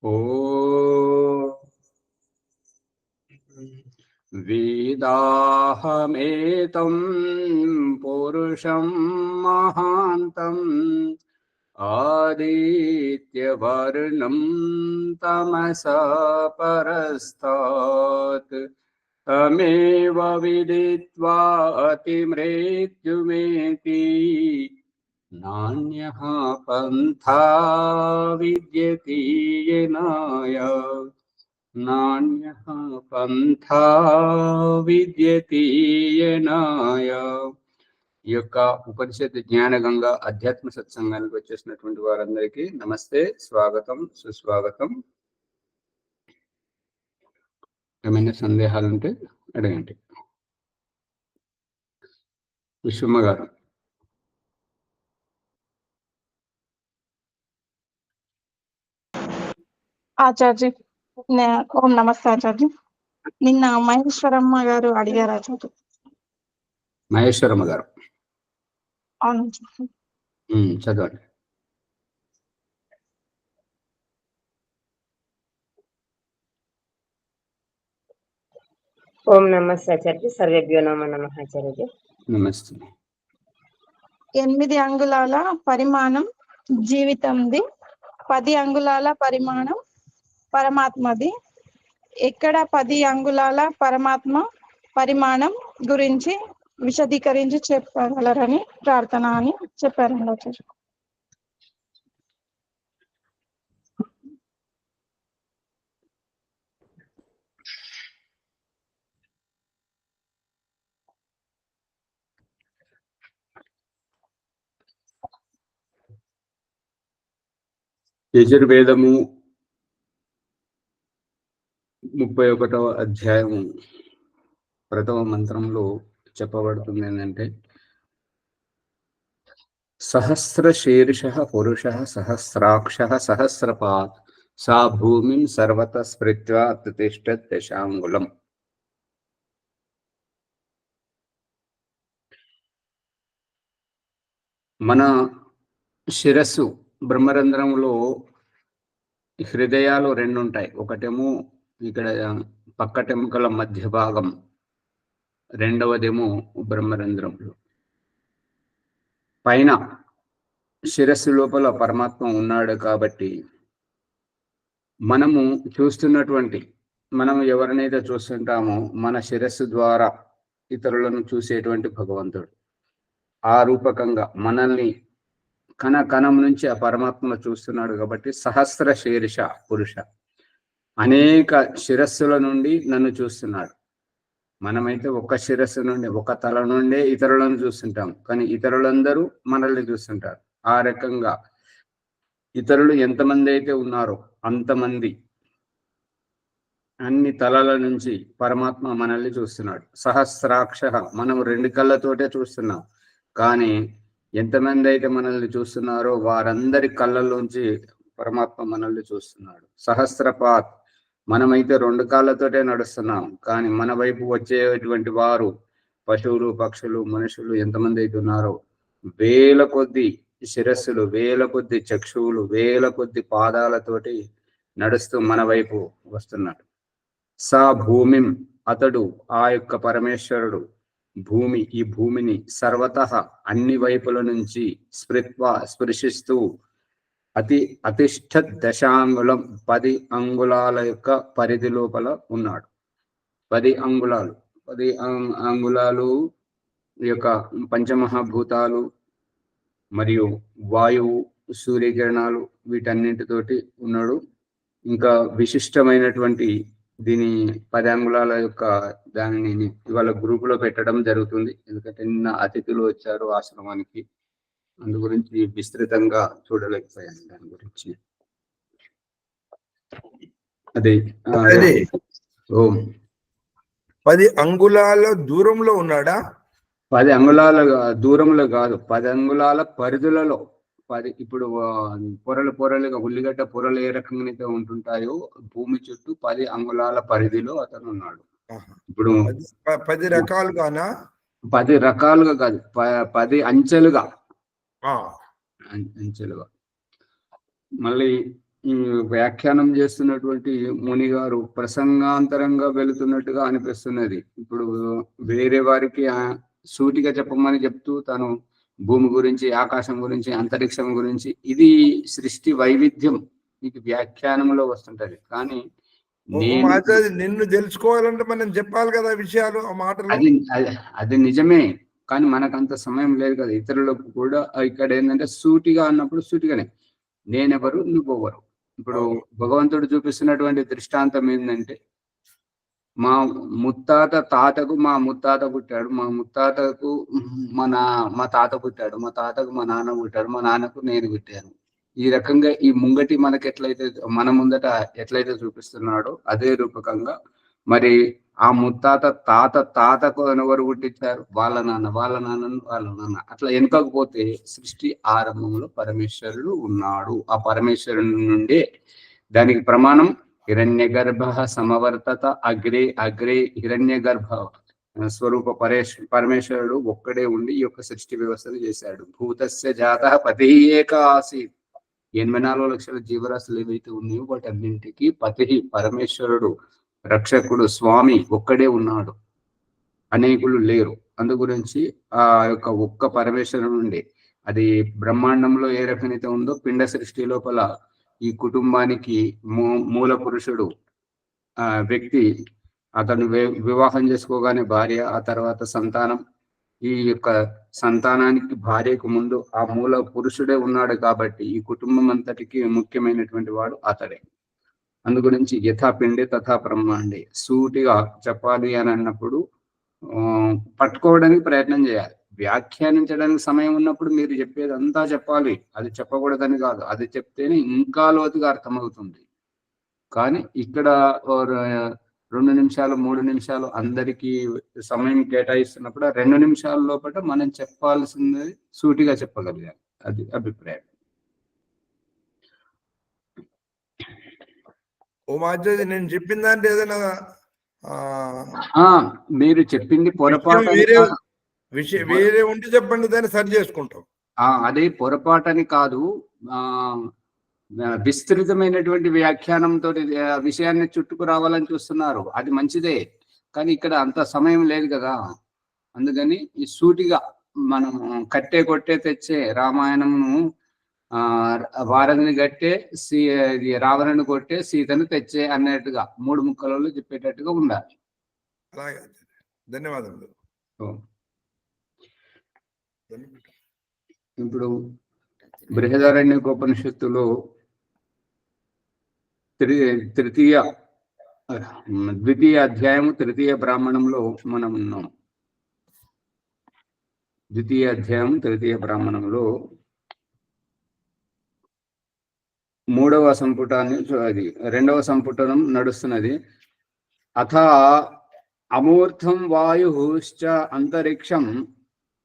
ओ वेदाहमेतं पुरुषं महान्तम् आदित्यवर्णं तमसा परस्तात् तमेव विदित्वा अतिमृत्युमेति नान्यः पन्था विद्यते येनाय नान्यः పంథా విద్యతే యనాయ. ఈ యొక్క ఉపనిషత్ జ్ఞానగంగా అధ్యాత్మ సత్సంగానికి వచ్చేసినటువంటి వారందరికీ నమస్తే, స్వాగతం, సుస్వాగతం. ఏమైనా సందేహాలుంటే అడగండి. విశ్వమ్మ గారు. ఆచార్య, ఓం నమస్తే ఆచార్య. నిన్న మహేశ్వరమ్మ గారు అడిగారు ఆచార్య. మహేశ్వరమ్మ గారు, అవును చదవండి. ఓం నమస్తే ఆచార్య. సర్వేభ్యో నమః ఆచార్య. నమస్తే. 8 అంగుళాల పరిమాణం జీవితంది, 10 అంగుళాల పరిమాణం పరమాత్మది. ఎక్కడ 10 అంగుళాల పరమాత్మ పరిమాణం గురించి విశదీకరించి చెప్పగలరని ప్రార్థన అని చెప్పారండి ఆచార్య. యజుర్వేదము 31వ అధ్యాయము ప్రథమ మంత్రంలో చెప్పబడుతుంది ఏంటంటే, సహస్రశీర్ష పురుష సహస్రాక్ష సహస్రపాత్ సా భూమిం సర్వత స్పృత్వా తిష్టత్ దశాంగుళం. మన శిరస్సు బ్రహ్మరంధ్రంలో హృదయాలు 2 ఉంటాయి. ఒకటేమో ఇక్కడ పక్కటెముకల మధ్య భాగం, రెండవదేమో బ్రహ్మరంధ్రంలో. పైన శిరస్సు లోపల పరమాత్మ ఉన్నాడు కాబట్టి మనము చూస్తున్నటువంటి, మనం ఎవరినైతే చూస్తుంటామో మన శిరస్సు ద్వారా ఇతరులను చూసేటువంటి భగవంతుడు ఆ రూపకంగా మనల్ని కణ కణం నుంచి ఆ పరమాత్మ చూస్తున్నాడు కాబట్టి సహస్ర శీర్ష పురుష, అనేక శిరస్సుల నుండి నన్ను చూస్తున్నాడు. మనమైతే ఒక శిరస్సు నుండి, ఒక తల నుండే ఇతరులను చూస్తుంటాం, కానీ ఇతరులందరూ మనల్ని చూస్తుంటారు. ఆ రకంగా ఇతరులు ఎంతమంది అయితే ఉన్నారో అంతమంది, అన్ని తలల నుంచి పరమాత్మ మనల్ని చూస్తున్నాడు. సహస్రాక్ష, మనం 2 కళ్ళతోటే చూస్తున్నాం, కానీ ఎంతమంది అయితే మనల్ని చూస్తున్నారో వారందరి కళ్ళల్లోంచి పరమాత్మ మనల్ని చూస్తున్నాడు. సహస్రపాత్, మనమైతే 2 కాళ్ళతోటే నడుస్తున్నాం, కానీ మన వైపు వచ్చేటువంటి వారు పశువులు, పక్షులు, మనుషులు ఎంతమంది అయితే ఉన్నారో వేల కొద్ది శిరస్సులు, వేల కొద్ది చక్షువులు, వేల కొద్ది పాదాలతోటి నడుస్తూ మన వైపు వస్తున్నాడు. సా భూమిం, అతడు ఆ యొక్క పరమేశ్వరుడు భూమి, ఈ భూమిని సర్వతః అన్ని వైపుల నుంచి స్పృశిస్తూ అతిష్ట దశాంగుళం 10 అంగుళాల యొక్క పరిధి లోపల ఉన్నాడు. 10 అంగుళాలు, 10 అంగుళాలు ఈ యొక్క పంచమహాభూతాలు మరియు వాయువు, సూర్యకిరణాలు, వీటన్నింటితోటి ఉన్నాడు. ఇంకా విశిష్టమైనటువంటి దీని 10 అంగుళాల యొక్క దానిని ఇవాళ గ్రూపులో పెట్టడం జరుగుతుంది. ఎందుకంటే నిన్న అతిథులు వచ్చారు ఆశ్రమానికి, అందు గురించి విస్తృతంగా చూడలేకపోయాను. దాని గురించి అదే 10 అంగుళాల దూరంలో ఉన్నాడా? 10 అంగుళాల దూరంలో కాదు, 10 అంగుళాల పరిధులలో. 10 ఇప్పుడు పొరలుగా ఉల్లిగడ్డ పొరలు ఏ రకంగా ఉంటుంటాయో భూమి చుట్టూ 10 అంగుళాల పరిధిలో అతను ఉన్నాడు. ఇప్పుడు 10 రకాలుగానా? 10 రకాలుగా కాదు, 10 అంచెలుగా. అంచెలుగా. మళ్ళీ ఈ వ్యాఖ్యానం చేస్తున్నటువంటి ముని గారు ప్రసంగాంతరంగా వెళుతున్నట్టుగా అనిపిస్తున్నది. ఇప్పుడు వేరే వారికి సూటిగా చెప్పమని చెప్తూ తను భూమి గురించి, ఆకాశం గురించి, అంతరిక్షం గురించి, ఇది సృష్టి వైవిధ్యం, ఇది వ్యాఖ్యానంలో వస్తుంటది. కానీ నేను నిన్ను తెలుసుకోవాలంటే మనం చెప్పాలి కదా విషయాలు, ఆ మాటలు. అది నిజమే, కానీ మనకు అంత సమయం లేదు కదా. ఇతరులకు కూడా ఇక్కడ ఏంటంటే సూటిగా అన్నప్పుడు సూటిగానే నేనెవరు, నువ్వెవరు. ఇప్పుడు భగవంతుడు చూపిస్తున్నటువంటి దృష్టాంతం ఏంటంటే, మా ముత్తాత తాతకు మా ముత్తాత పుట్టాడు, మా ముత్తాతకు మా తాత పుట్టాడు, మా తాతకు మా నాన్న పుట్టాడు, మా నాన్నకు నేను పుట్టాను. ఈ రకంగా ఈ ముంగటి మనకి ఎట్లయితే మన ముందట ఎట్లయితే చూపిస్తున్నాడో అదే రూపకంగా మరి ఆ ముత్తాత తాతకు ఎవరు పుట్టించారు, వాళ్ళ నాన్న, వాళ్ళ నాన్న అట్లా వెనుకపోతే సృష్టి ఆరంభంలో పరమేశ్వరుడు ఉన్నాడు. ఆ పరమేశ్వరుని నుండే దానికి ప్రమాణం హిరణ్య గర్భ సమవర్తత అగ్రే హిరణ్య గర్భ స్వరూప పరమేశ్వరుడు ఒక్కడే ఉండి ఈ యొక్క సృష్టి వ్యవస్థను చేశాడు. భూతస్య జాత పతి ఏక ఆసీత్. 84 లక్షల జీవరాశులు ఏవైతే ఉన్నాయో వాటన్నింటికి పతి పరమేశ్వరుడు, రక్షకుడు, స్వామి ఒక్కడే ఉన్నాడు, అనేకులు లేరు. అందు గురించి ఆ యొక్క ఒక్క పరమేశ్వరుడు నుండి అది బ్రహ్మాండంలో ఏ రకమైతే ఉందో పిండ సృష్టి లోపల ఈ కుటుంబానికి మూల పురుషుడు వ్యక్తి, అతను వివాహం చేసుకోగానే భార్య, ఆ తర్వాత సంతానం. ఈ యొక్క సంతానానికి భార్యకు ముందు ఆ మూల పురుషుడే ఉన్నాడు కాబట్టి ఈ కుటుంబం అంతటికి ముఖ్యమైనటువంటి వాడు అతడే. అందు గురించి యథా పిండే తథా బ్రహ్మాండే, సూటిగా చెప్పాలి అని అన్నప్పుడు పట్టుకోవడానికి ప్రయత్నం చేయాలి. వ్యాఖ్యానించడానికి సమయం ఉన్నప్పుడు మీరు చెప్పేది అంతా చెప్పాలి, అది చెప్పకూడదని కాదు, అది చెప్తేనే ఇంకా లోతుగా అర్థమవుతుంది. కానీ ఇక్కడ 2 నిమిషాలు 3 నిమిషాలు అందరికీ సమయం కేటాయిస్తున్నప్పుడు 2 నిమిషాల లోపల మనం చెప్పాల్సింది సూటిగా చెప్పగలిగాలి, అది అభిప్రాయం. ఓ మాధ్యది నేను చెప్పిందంటే ఏదైనా మీరు చెప్పింది పొరపాటు వేరే ఉంటే చెప్పండి, దాన్ని సరి చేసుకుంటాం. అదే పొరపాటని కాదు, విస్తృతమైనటువంటి వ్యాఖ్యానంతో విషయాన్ని చుట్టుకు రావాలని చూస్తున్నారు, అది మంచిదే. కానీ ఇక్కడ అంత సమయం లేదు కదా. అందుకని ఈ సూటిగా మనం కొట్టే తెచ్చే రామాయణమును వారధిని కట్టే రావణుని కొట్టే సీతను తెచ్చే అన్నట్టుగా 3 ముక్కలలో చెప్పేటట్టుగా ఉండాలి. అలాగే, ధన్యవాదములు. ఇప్పుడు బృహదారణ్యకోపనిషత్తులో ద్వితీయ అధ్యాయము 3వ బ్రాహ్మణంలో మనం ఉన్నాం. ద్వితీయ అధ్యాయం 3వ బ్రాహ్మణంలో 3వ సంపుటాన్ని, అది 2వ సంపుటం నడుస్తున్నది. అథ అమూర్తం వాయుశ్చ అంతరిక్షం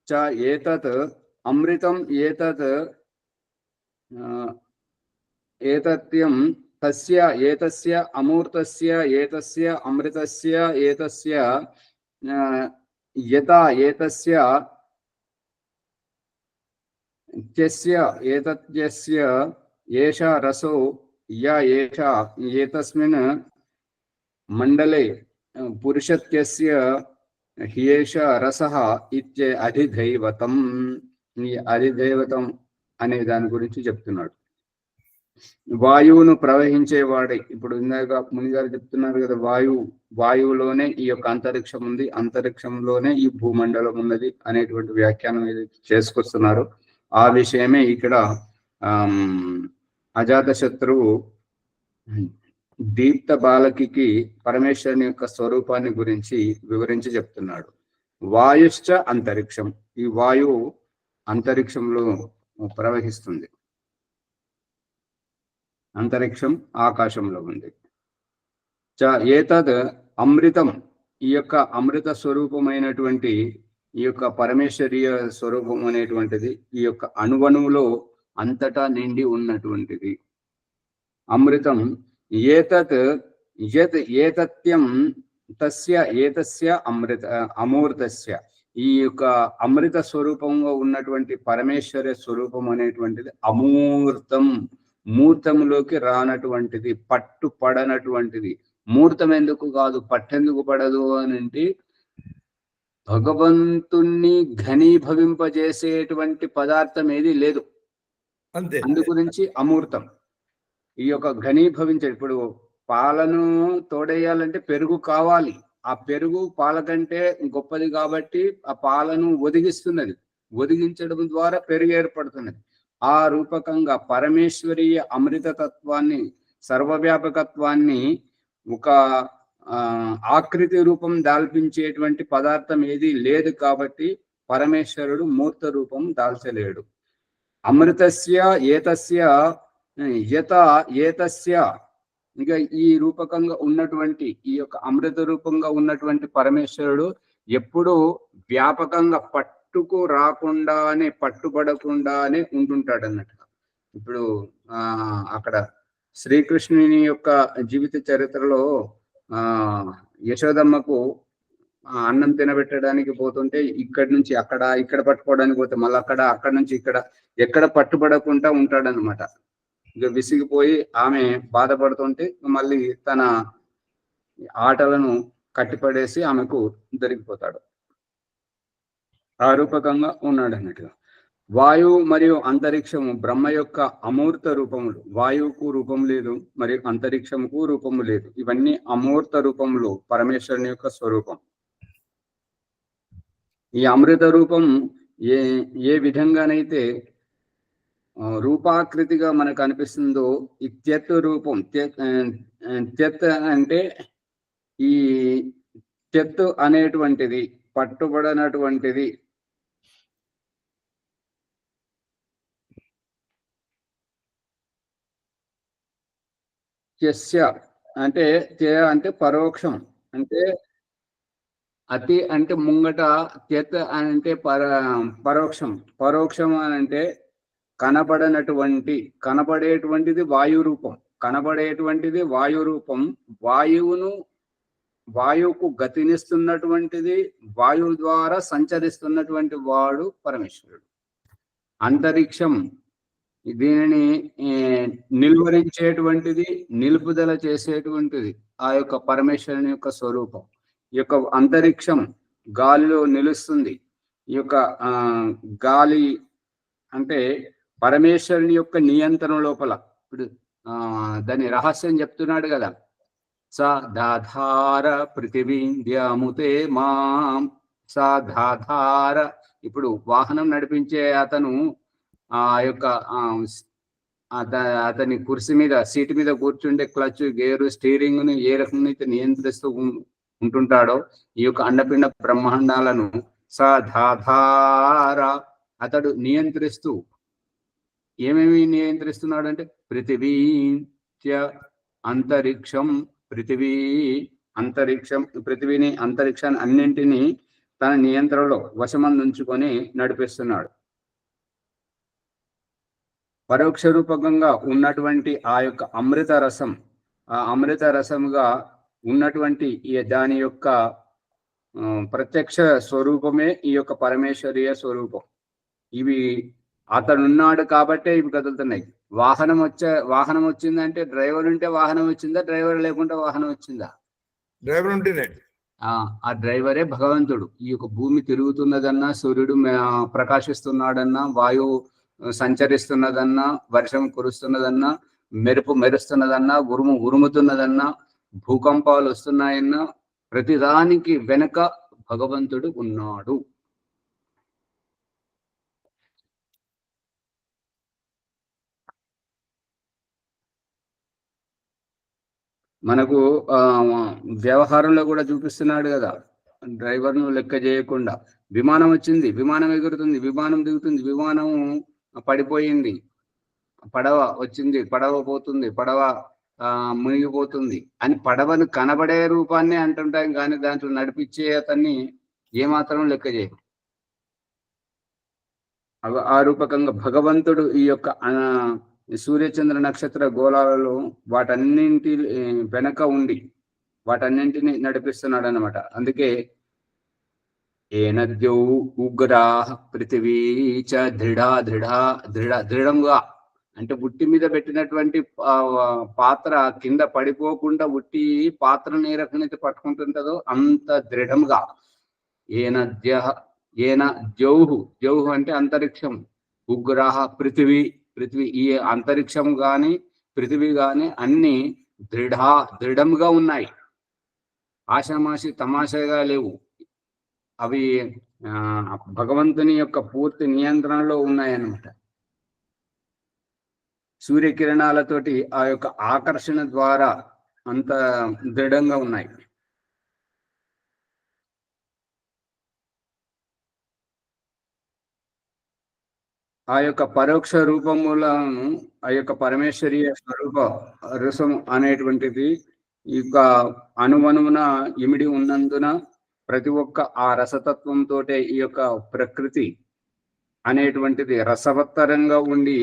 చ ఏతత్ అమృతం ఏతత్యం తస్య ఏతస్య అమూర్తస్య ఏతస్య అమృతస్య ఏతస్య యతా ఏతస్య త్యస్య ఏతత్యస్య ఏష రసో య ఏష ఏతస్మిన్ మండలే పురుషత్యస్య హ్యేష రసః ఇత్యే అధిదైవతం. ఈ అధిదైవతం అనే దాని గురించి చెప్తున్నాడు. వాయువును ప్రవహించేవాడే, ఇప్పుడు ఇందాక మునిగారు చెప్తున్నారు కదా, వాయువులోనే ఈ యొక్క అంతరిక్షం ఉంది, అంతరిక్షంలోనే ఈ భూమండలం ఉన్నది అనేటువంటి వ్యాఖ్యానం ఏదైతే చేసుకొస్తున్నారు ఆ విషయమే ఇక్కడ అజాతశత్రువు దీప్త బాలకి పరమేశ్వరుని యొక్క స్వరూపాన్ని గురించి వివరించి చెప్తున్నాడు. వాయుశ్చ అంతరిక్షం, ఈ వాయువు అంతరిక్షంలో ప్రవహిస్తుంది, అంతరిక్షం ఆకాశంలో ఉంది. ఏతద్ అమృతం, ఈ యొక్క అమృత స్వరూపమైనటువంటి ఈ యొక్క పరమేశ్వరీయ స్వరూపం అనేటువంటిది ఈ యొక్క అణువణువులో అంతటా నిండి ఉన్నటువంటిది అమృతం. ఏతత్యం తస్య ఏతస్య అమూర్తస్య, ఈ యొక్క అమృత స్వరూపంగా ఉన్నటువంటి పరమేశ్వర స్వరూపం అనేటువంటిది అమూర్తం, మూర్తములోకి రానటువంటిది, పట్టుపడనటువంటిది. మూర్తం ఎందుకు కాదు, పట్టెందుకు పడదు అని అంటే భగవంతుణ్ణి ఘనీభవింపజేసేటువంటి పదార్థం ఏది లేదు, అంతే. అందు గురించి అమూర్తం. ఈ యొక్క ఘనీభవించే, ఇప్పుడు పాలను తోడేయాలంటే పెరుగు కావాలి, ఆ పెరుగు పాల కంటే గొప్పది కాబట్టి ఆ పాలను ఒదిగిస్తున్నది, ఒదిగించడం ద్వారా పెరుగు ఏర్పడుతున్నది. ఆ రూపకంగా పరమేశ్వరీయ అమృతతత్వాన్ని, సర్వవ్యాపకత్వాన్ని ఒక ఆకృతి రూపం దాల్పించేటువంటి పదార్థం ఏది లేదు కాబట్టి పరమేశ్వరుడు మూర్త రూపం దాల్చలేడు. అమృతస్య ఏతస్య యత ఏతస్య, ఇంకా ఈ రూపకంగా ఉన్నటువంటి, ఈ యొక్క అమృత రూపంగా ఉన్నటువంటి పరమేశ్వరుడు ఎప్పుడూ వ్యాపకంగా పట్టుకు రాకుండానే, పట్టుబడకుండానే ఉంటుంటాడు అన్నట్టుగా. ఇప్పుడు అక్కడ శ్రీకృష్ణుని యొక్క జీవిత చరిత్రలో యశోదమ్మకు అన్నం తినబెట్టడానికి పోతుంటే ఇక్కడి నుంచి అక్కడ, ఇక్కడ పట్టుకోవడానికి పోతే మళ్ళీ అక్కడ నుంచి ఇక్కడ, ఎక్కడ పట్టుబడకుండా ఉంటాడనమాట. ఇక విసిగిపోయి ఆమె బాధపడుతుంటే మళ్ళీ తన ఆటలను కట్టిపడేసి ఆమెకు దొరికిపోతాడు. ఆ రూపకంగా ఉన్నాడు అన్నట్టుగా. వాయువు మరియు అంతరిక్షము బ్రహ్మ యొక్క అమూర్త రూపములు. వాయువుకు రూపం లేదు, మరియు అంతరిక్షముకు రూపము లేదు. ఇవన్నీ అమూర్త రూపములు, పరమేశ్వరుని యొక్క స్వరూపం. ఈ అమృత రూపం ఏ విధంగానైతే రూపాకృతిగా మనకు అనిపిస్తుందో, ఈ త్యత్ రూపం, త్యత్ అంటే ఈ త్యత్ అనేటువంటిది పట్టుబడనటువంటిది, త్యస్య అంటే అంటే పరోక్షం, అంటే అతి అంటే ముంగట, త్యత్ అంటే పరోక్షం. పరోక్షం అని అంటే కనబడనటువంటి, కనబడేటువంటిది వాయు రూపం, కనబడేటువంటిది వాయు రూపం. వాయువుకు గతినిస్తున్నటువంటిది, వాయువు ద్వారా సంచరిస్తున్నటువంటి వాడు పరమేశ్వరుడు. అంతరిక్షం దీనిని నిలువరించేటువంటిది, నిలుపుదల చేసేటువంటిది ఆ యొక్క పరమేశ్వరుని యొక్క స్వరూపం. ఈ యొక్క అంతరిక్షం గాలిలో నిలుస్తుంది. ఈ యొక్క గాలి అంటే పరమేశ్వరుని యొక్క నియంత్రణ లోపల. ఇప్పుడు దాని రహస్యం చెప్తున్నాడు కదా, సాధార పృథివీంద్యముతే మాం సాధార. ఇప్పుడు వాహనం నడిపించే అతను ఆ యొక్క అతని కుర్చీ మీద, సీటు మీద కూర్చుండే క్లచ్, గేరు, స్టీరింగ్ ను ఏ రకంగా అయితే నియంత్రిస్తూ ఉంటుంటాడో, ఈ యొక్క అండపిండ బ్రహ్మాండాలను సాధార అతడు నియంత్రిస్తూ, ఏమేమి నియంత్రిస్తున్నాడు అంటే పృథివీ అంతరిక్షం, పృథివీ అంతరిక్షం, పృథివీని, అంతరిక్షాన్ని అన్నింటినీ తన నియంత్రణలో వశమందుంచుకొని నడిపిస్తున్నాడు. పరోక్ష రూపకంగా ఉన్నటువంటి ఆ యొక్క అమృత రసం, ఆ అమృత రసముగా ఉన్నటువంటి దాని యొక్క ప్రత్యక్ష స్వరూపమే ఈ యొక్క పరమేశ్వరీయ స్వరూపం. ఇవి అతనున్నాడు కాబట్టే ఇవి కదులుతున్నాయి. వాహనం వచ్చిందంటే డ్రైవర్ ఉంటే వాహనం వచ్చిందా, డ్రైవర్ లేకుంటే వాహనం వచ్చిందా? డ్రైవర్ ఉంటేనే. ఆ డ్రైవరే భగవంతుడు. ఈ యొక్క భూమి తిరుగుతున్నదన్నా, సూర్యుడు ప్రకాశిస్తున్నాడన్నా, వాయువు సంచరిస్తున్నదన్నా, వర్షం కురుస్తున్నదన్నా, మెరుపు మెరుస్తున్నదన్నా, ఉరుముతున్నదన్నా, భూకంపాలు వస్తున్నాయన్నా, ప్రతిదానికి వెనక భగవంతుడు ఉన్నాడు. మనకు వ్యవహారంలో కూడా చూపిస్తున్నాడు కదా, డ్రైవర్ను లెక్క చేయకుండా. విమానం వచ్చింది, విమానం ఎగురుతుంది, విమానం దిగుతుంది, విమానం పడిపోయింది, పడవ వచ్చింది, పడవ పోతుంది, పడవ మునిగిపోతుంది అని పడవను కనబడే రూపాన్ని అంటుంటాం, కానీ దాంట్లో నడిపించే అతన్ని ఏమాత్రం లెక్క చేయ. ఆ రూపకంగా భగవంతుడు ఈ యొక్క సూర్యచంద్ర నక్షత్ర గోళాలలో వాటన్నింటి వెనక ఉండి వాటన్నింటిని నడిపిస్తున్నాడు అన్నమాట. అందుకే ఏనద్యౌ ఉగ్రా పృథివీ చ దృఢంగా అంటే ఉట్టి మీద పెట్టినటువంటి పాత్ర కింద పడిపోకుండా ఉట్టి పాత్రను ఏ రకంగా పట్టుకుంటుంటుందో అంత దృఢంగా ఏన జౌహు అంటే అంతరిక్షం, ఉగ్రహ పృథివీ ఈ అంతరిక్షం గాని పృథివీ గాని అన్ని దృఢంగా ఉన్నాయి. ఆషామాషి తమాషాగా లేవు. అవి భగవంతుని యొక్క పూర్తి నియంత్రణలో ఉన్నాయన్నమాట. సూర్యకిరణాలతోటి ఆ యొక్క ఆకర్షణ ద్వారా అంత దృఢంగా ఉన్నాయి. ఆ యొక్క పరోక్ష రూపములను ఆ యొక్క పరమేశ్వరీయ స్వరూప రసం అనేటువంటిది ఇక అణువణువున ఇమిడి ఉన్నందున ప్రతి ఒక్క ఆ రసతత్వంతో ఈ యొక్క ప్రకృతి అనేటువంటిది రసవత్తరంగా ఉండి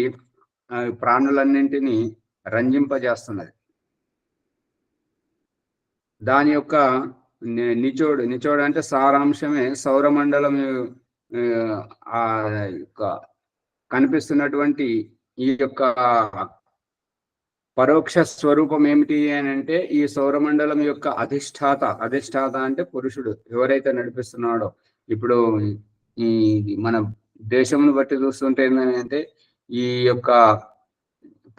ప్రాణులన్నింటినీ రంజింపజేస్తున్నది. దాని యొక్క నిచోడు అంటే సారాంశమే సౌరమండలం ఆ యొక్క కనిపిస్తున్నటువంటి ఈ యొక్క పరోక్ష స్వరూపం ఏమిటి అని అంటే ఈ సౌరమండలం యొక్క అధిష్టాత అంటే పురుషుడు ఎవరైతే నడిపిస్తున్నాడో. ఇప్పుడు ఈ మన దేశంను బట్టి చూస్తుంటే ఏంటంటే ఈ యొక్క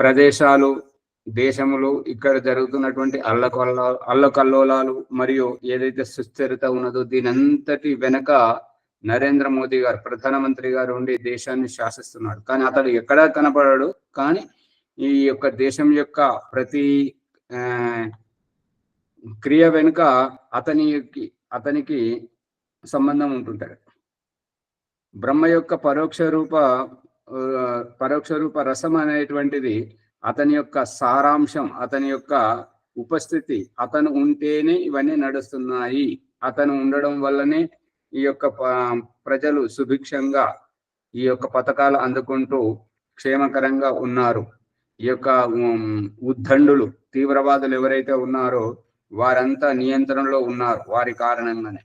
ప్రదేశాలు దేశములు ఇక్కడ జరుగుతున్నటువంటి అల్లకల్లోలాలు మరియు ఏదైతే సుస్థిరత ఉన్నదో దీని అంతటి వెనక నరేంద్ర మోదీ గారు ప్రధానమంత్రి గారు ఉండి దేశాన్ని శాసిస్తున్నాడు. కానీ అతడు ఎక్కడా కనపడాడు. కానీ ఈ యొక్క దేశం యొక్క ప్రతి క్రియ వెనుక అతనికి సంబంధం ఉంటుంటాడు. బ్రహ్మ యొక్క పరోక్ష రూప రసం అనేటువంటిది అతని యొక్క సారాంశం, అతని యొక్క ఉపస్థితి. అతను ఉంటేనే ఇవన్నీ నడుస్తున్నాయి. అతను ఉండడం వల్లనే ఈ యొక్క ప్రజలు సుభిక్షంగా ఈ యొక్క పథకాలు అందుకుంటూ క్షేమకరంగా ఉన్నారు. ఈ యొక్క ఉద్దండులు తీవ్రవాదులు ఎవరైతే ఉన్నారో వారంతా నియంత్రణలో ఉన్నారు వారి కారణంగానే.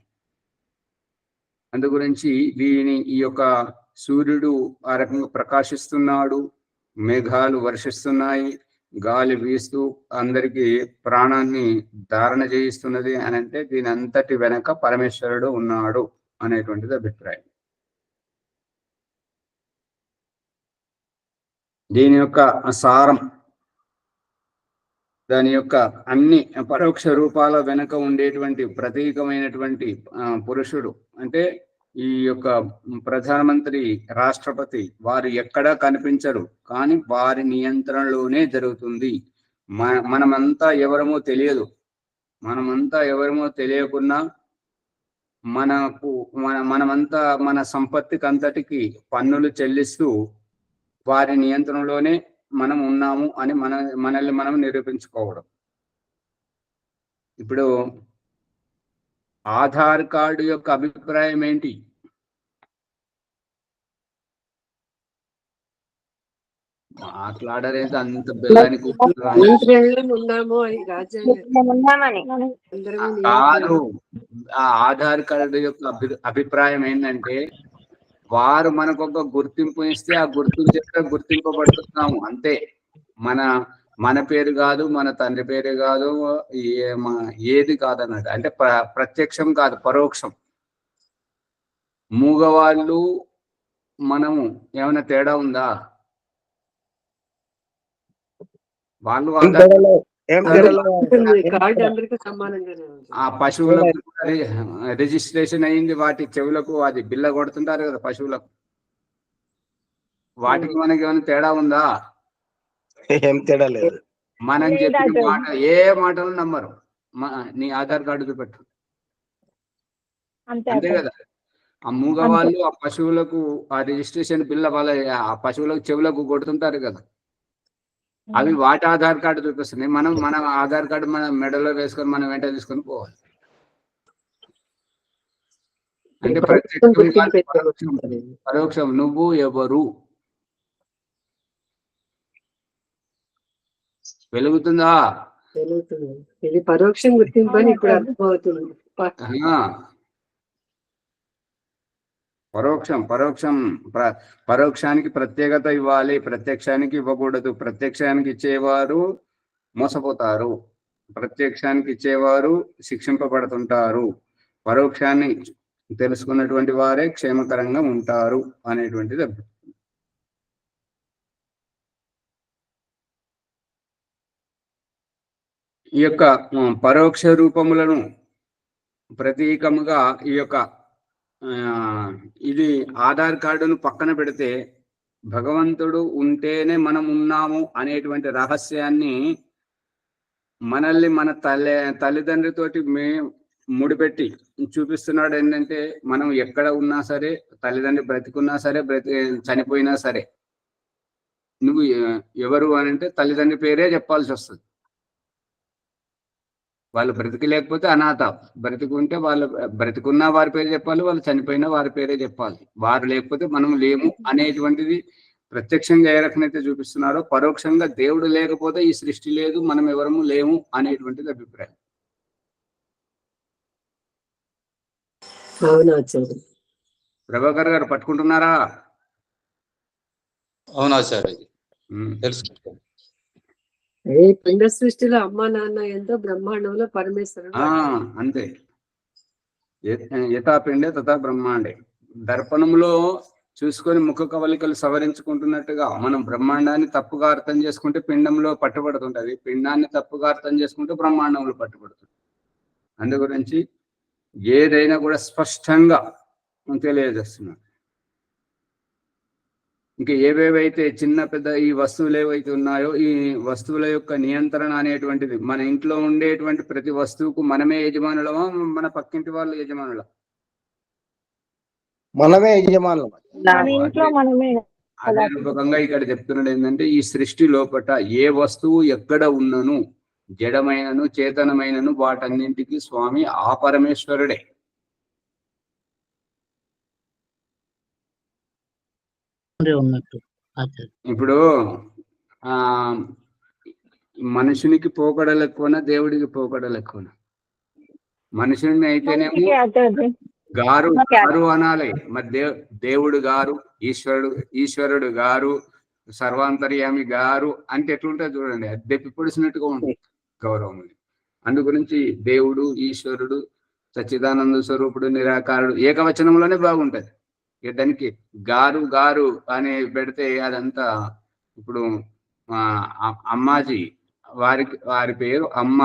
అందు గురించి ఈ యొక్క సూర్యుడు ఆ రకంగా ప్రకాశిస్తున్నాడు, మేఘాలు వర్షిస్తున్నాయి, గాలి వీస్తూ అందరికీ ప్రాణాన్ని ధారణ చేయిస్తున్నది అని అంటే దీని అంతటి వెనక పరమేశ్వరుడు ఉన్నాడు అనేటువంటిది అభిప్రాయం. దీని యొక్క సారం, దాని యొక్క అన్ని పరోక్ష రూపాల వెనుక ఉండేటువంటి ప్రతీకమైనటువంటి పురుషుడు అంటే ఈ యొక్క ప్రధానమంత్రి, రాష్ట్రపతి వారు ఎక్కడా కనిపించరు. కానీ వారి నియంత్రణలోనే జరుగుతుంది. మనమంతా ఎవరమో తెలియకున్నా మనమంతా మన సంపత్తికి అంతటికి పన్నులు చెల్లిస్తూ వారి నియంత్రణలోనే మనం ఉన్నాము అని మనల్ని మనం నిరూపించుకోవడం. ఇప్పుడు ఆధార్ కార్డు యొక్క అభిప్రాయం ఏంటి? మాట్లాడలేదు అంత బెల్లానికి కాదు. ఆ ఆధార్ కార్డు యొక్క అభిప్రాయం ఏంటంటే వారు మనకు ఒక గుర్తింపు ఇస్తే ఆ గుర్తింపు గుర్తింపబడుతున్నాము అంతే. మన పేరు కాదు, మన తండ్రి పేరు కాదు, ఏది కాదన్నట్టు. అంటే ప్రత్యక్షం కాదు, పరోక్షం. మూగవాళ్ళు మనము ఏమైనా తేడా ఉందా? వాళ్ళు ఆ పశువులకు రిజిస్ట్రేషన్ అయింది, వాటి చెవులకు అది బిల్ల కొడుతుంటారు కదా పశువులకు. వాటికి మనకి ఏమైనా తేడా ఉందా? ఏం తేడా లేదు. మనం చెప్పిన మాట ఏ మాటలు నమ్మరు. నీ ఆధార్ కార్డు చూపెట్టు అంతే కదా. ఆ మూగవాళ్ళు ఆ పశువులకు ఆ రిజిస్ట్రేషన్ బిల్ల వాళ్ళ ఆ పశువులకు చెవులకు కొడుతుంటారు కదా, అవి వాటి ఆధార్ కార్డు చూపిస్తుంది. మన ఆధార్ కార్డు మన మెడలో వేసుకొని మనం వెంట తీసుకొని పోవాలి. అంటే పరోక్షం. నువ్వు ఎవరు వెలుగుతుందా? ఇది పరోక్షం గుర్తింపు అని ఇప్పుడు అర్థమవుతుంది. పరోక్షం పరోక్షానికి ప్రత్యేకత ఇవ్వాలి, ప్రత్యక్షానికి ఇవ్వకూడదు. ప్రత్యక్షానికి ఇచ్చేవారు మోసపోతారు, ప్రత్యక్షానికి ఇచ్చేవారు శిక్షింపబడుతుంటారు, పరోక్షాన్ని తెలుసుకున్నటువంటి వారే క్షేమకరంగా ఉంటారు అనేటువంటిది అభిప్రాయం. ఈ యొక్క పరోక్ష రూపములను ప్రతీకముగా ఈ యొక్క ఇది ఆధార్ కార్డును పక్కన పెడితే భగవంతుడు ఉంటేనే మనం ఉన్నాము అనేటువంటి రహస్యాన్ని మనల్ని మన తల్లిదండ్రితోటి ముడిపెట్టి చూపిస్తున్నాడు. ఏంటంటే మనం ఎక్కడ ఉన్నా సరే, తల్లిదండ్రి బ్రతికున్నా సరే, చనిపోయినా సరే, నువ్వు ఎవరు అని అంటే తల్లిదండ్రి పేరే చెప్పాల్సి వస్తుంది. వాళ్ళు బ్రతికి లేకపోతే అనాథ, బ్రతికుంటే వాళ్ళు బ్రతికున్నా వారి పేరు చెప్పాలి, వాళ్ళు చనిపోయినా వారి పేరే చెప్పాలి. వారు లేకపోతే మనం లేము అనేటువంటిది ప్రత్యక్షంగా ఏ రకమైతే చూపిస్తున్నారో, పరోక్షంగా దేవుడు లేకపోతే ఈ సృష్టి లేదు, మనం ఎవరము లేము అనేటువంటిది అభిప్రాయం. ప్రభాకర్ గారు పట్టుకుంటున్నారా? అవునాచార్య, తెలుసు. ఏ పిండ సృష్టిలో అమ్మా నాన్న ఎంతో, బ్రహ్మాండంలో పరమేశ్వరుడు అంతే. యథా పిండే తథా బ్రహ్మాండే. దర్పణంలో చూసుకొని ముఖ కవలికలు సవరించుకుంటున్నట్టుగా మనం బ్రహ్మాండాన్ని తప్పుగా అర్థం చేసుకుంటే పిండంలో పట్టుబడుతుంటది, పిండాన్ని తప్పుగా అర్థం చేసుకుంటే బ్రహ్మాండంలో పట్టుబడుతుంది. అందు గురించి ఏదైనా కూడా స్పష్టంగా తెలియజేస్తున్నారు. ఇంకా ఏవేవైతే చిన్న పెద్ద ఈ వస్తువులు ఏవైతే ఉన్నాయో, ఈ వస్తువుల యొక్క నియంత్రణ అనేటువంటిది, మన ఇంట్లో ఉండేటువంటి ప్రతి వస్తువుకు మనమే యజమానులమా, మన పక్కింటి వాళ్ళు యజమానుల? మనమే యజమానులం. అదే రూపకంగా ఇక్కడ చెప్తున్నాడు ఏంటంటే, ఈ సృష్టి లోపట ఏ వస్తువు ఎక్కడ ఉన్నను, జడమైనను చేతనమైనను, వాటన్నింటికి స్వామి ఆ పరమేశ్వరుడే. ఇప్పుడు మనుషునికి పోకడలు ఎక్కువనా, దేవుడికి పోకడలు ఎక్కువనా? మనుషుని అయితేనేమో గారు గారు అనాలి, మరి దేవుడు గారు, ఈశ్వరుడు గారు, సర్వాంతర్యామి గారు అంటే ఎట్లుంటుంది చూడండి, అది దెప్పి పొడిసినట్టుగా ఉంటుంది గౌరవం. అందు గురించి దేవుడు, ఈశ్వరుడు, సచ్చిదానంద స్వరూపుడు, నిరాకారుడు ఏకవచనంలోనే బాగుంటది. దానికి గారు గారు అని పెడితే అదంతా, ఇప్పుడు అమ్మాజీ వారి పేరు అమ్మ,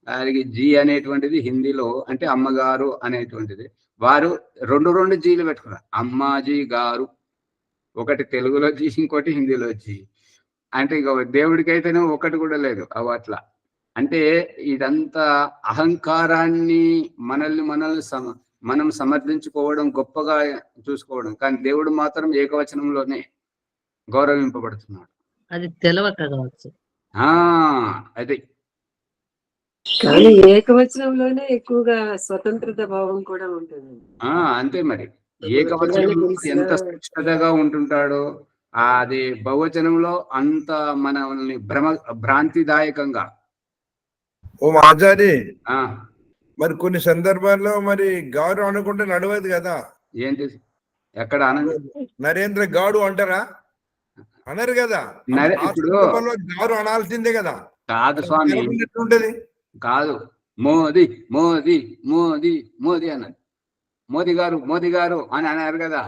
వారికి జీ అనేటువంటిది హిందీలో అంటే అమ్మగారు అనేటువంటిది. వారు రెండు జీలు పెట్టుకున్నారు, అమ్మాజీ గారు. ఒకటి తెలుగులో జీ, ఇంకోటి హిందీలో జీ. అంటే ఇక దేవుడికి అయితేనే ఒకటి కూడా లేదు. అవి అట్లా అంటే ఇదంతా అహంకారాన్ని మనల్ని మనం సమర్థించుకోవడం, గొప్పగా చూసుకోవడం. కానీ దేవుడు మాత్రం ఏకవచనంలోనే గౌరవింపబడుతున్నాడు. అది తెలవక కావచ్చు. అది కానీ ఏకవచనంలోనే ఎక్కువగా స్వతంత్రత భావం కూడా ఉంటుంది. అంతే మరి. ఏకవచనంలో ఎంత స్పష్టతగా ఉంటుంటాడో, అది బహువచనంలో అంత మనల్ని భ్రాంతిదాయకంగా. ఓ ఆచారి, మరి కొన్ని సందర్భాల్లో మరి గారు అనుకుంటే నడవదు కదా. ఏంటి ఎక్కడ నరేంద్ర గాడు అంటారా? అనరు కదా. ఇప్పుడు గారు అనాల్సిందే కదా. కాదు స్వామి, ఉంటది కాదు. మోదీ మోదీ మోదీ మోదీ అన్నది, మోదీ గారు అని అన్నారు కదా.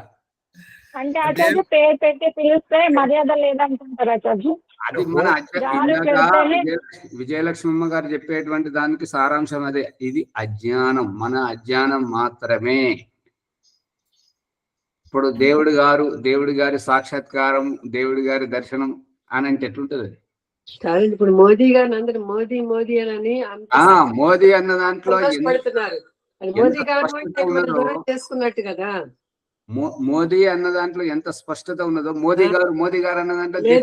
అంటే ఆచార్య పేరు పెట్టి పిలిస్తే మర్యాద లేదనుకుంటారు ఆచార్య. అది మన విజయలక్ష్మమ్మ గారు చెప్పేటువంటి దానికి సారాంశం అదే. ఇది అజ్ఞానం, మన అజ్ఞానం మాత్రమే. ఇప్పుడు దేవుడి గారి సాక్షాత్కారం, దేవుడి గారి దర్శనం అని అంటే ఎట్లుంటది? ఇప్పుడు మోదీ గారిని అందరూ మోదీ మోదీ అని మోదీ అన్న దాంట్లో చేసుకున్నట్టు కదా. మోదీ అన్న దాంట్లో ఎంత స్పష్టత ఉన్నదో, మోదీ గారు అన్న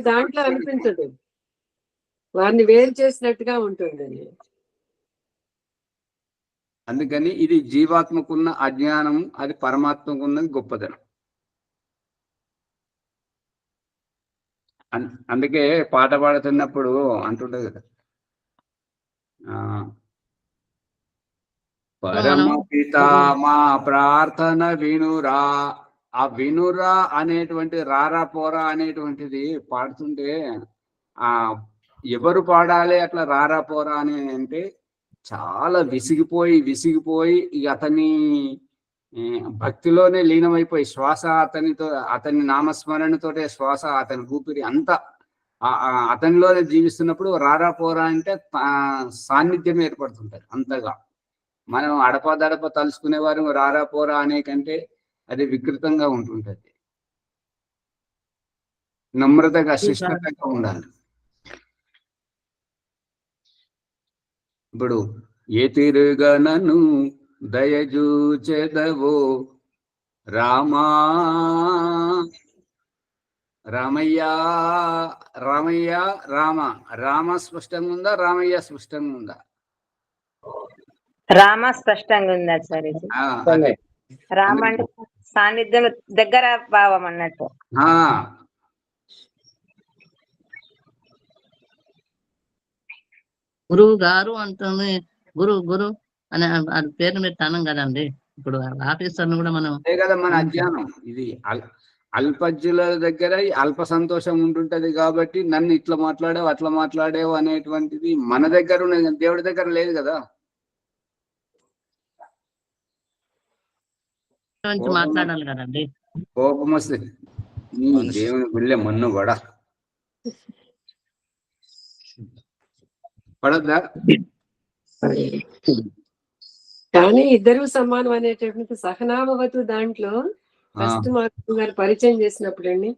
దాంట్లో అనిపించదు, వారిని వేరు చేసినట్టుగా ఉంటుంది. అందుకని ఇది జీవాత్మకున్న అజ్ఞానం, అది పరమాత్మకున్నది గొప్పదనం. అందుకే పాట పాడుతున్నప్పుడు అంటుంటది కదా, పరమ పితా మా ప్రార్థన వినురా, ఆ వినురా అనేటువంటి రారా పోరా అనేటువంటిది పాడుతుంటే ఆ ఎవరు పాడాలి అట్లా రారా పోరా అని అంటే చాలా విసిగిపోయి ఇక అతని భక్తిలోనే లీనమైపోయి శ్వాస అతని నామస్మరణతోటే శ్వాస అతని ఊపిరి అంతా అతనిలోనే జీవిస్తున్నప్పుడు రారా పోరా అంటే సాన్నిధ్యం ఏర్పడుతుంటది అంతగా. మనం అడపదడప తలుసుకునే వారు రారా పోరా అనే కంటే అది వికృతంగా ఉంటుంటది. నమ్రతగా శిష్టంగా ఉండాలి. ఇప్పుడు ఏ తిరుగా నన్ను దయజూచెదవో రామా రామయ్య రామయ్య రామ స్పష్టంగా ఉందా, రామయ్య స్పష్టంగా ఉందా? రామ స్పష్టంగా ఉందా సార్? ఇది అదే రామ అంటే సాన్నిధ్యం దగ్గర భావం అన్నట్టు. గురువు గారు అంటుంది, గురు అని అది పేరు పెట్టి అనం కదండి. ఇప్పుడు ఆఫీసర్ను కూడా మనం అదే కదా మన అజ్ఞానం. ఇది అల్పజ్జుల దగ్గర అల్ప సంతోషం ఉంటుంటది కాబట్టి నన్ను ఇట్లా మాట్లాడేవు అట్లా మాట్లాడేవు అనేటువంటిది మన దగ్గర ఉన్నది, దేవుడి దగ్గర లేదు కదా. మాట్లాడాలి కదండి. కోపం వస్తుంది దేవుని వెళ్ళే మన్ను పడద్దా? కానీ ఇద్దరు సమానం అనేటటువంటి సహనాభవతు దాంట్లో ఫస్ట్ మాకు గారు పరిచయం చేసినప్పుడు అండి,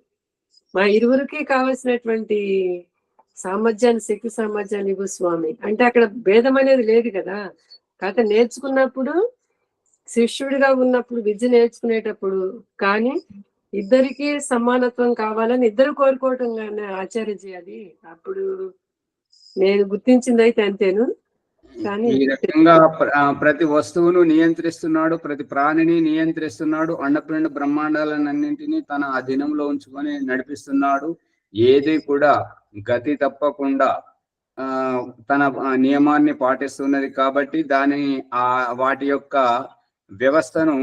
మా ఇరువురికి కావలసినటువంటి సామర్థ్యాన్ని, శక్తి సామర్థ్యాన్ని ఇవ్వు స్వామి అంటే అక్కడ భేదం అనేది లేదు కదా. కాకపోతే నేర్చుకున్నప్పుడు శిష్యుడిగా ఉన్నప్పుడు విద్య నేర్చుకునేటప్పుడు కానీ ఇద్దరికి సమానత్వం కావాలని ఇద్దరు కోరుకోవటం కానీ ఆచార్యజీ అది అప్పుడు నేను గుర్తించింది అయితే అంతేను. కానీ ఈ రకంగా ప్రతి వస్తువును నియంత్రిస్తున్నాడు, ప్రతి ప్రాణిని నియంత్రిస్తున్నాడు, అండపిండ బ్రహ్మాండాలన్నింటినీ తన అధీనంలో ఉంచుకొని నడిపిస్తున్నాడు. ఏది కూడా గతి తప్పకుండా తన నియమాన్ని పాటిస్తున్నది కాబట్టి వాటి యొక్క వ్యవస్థను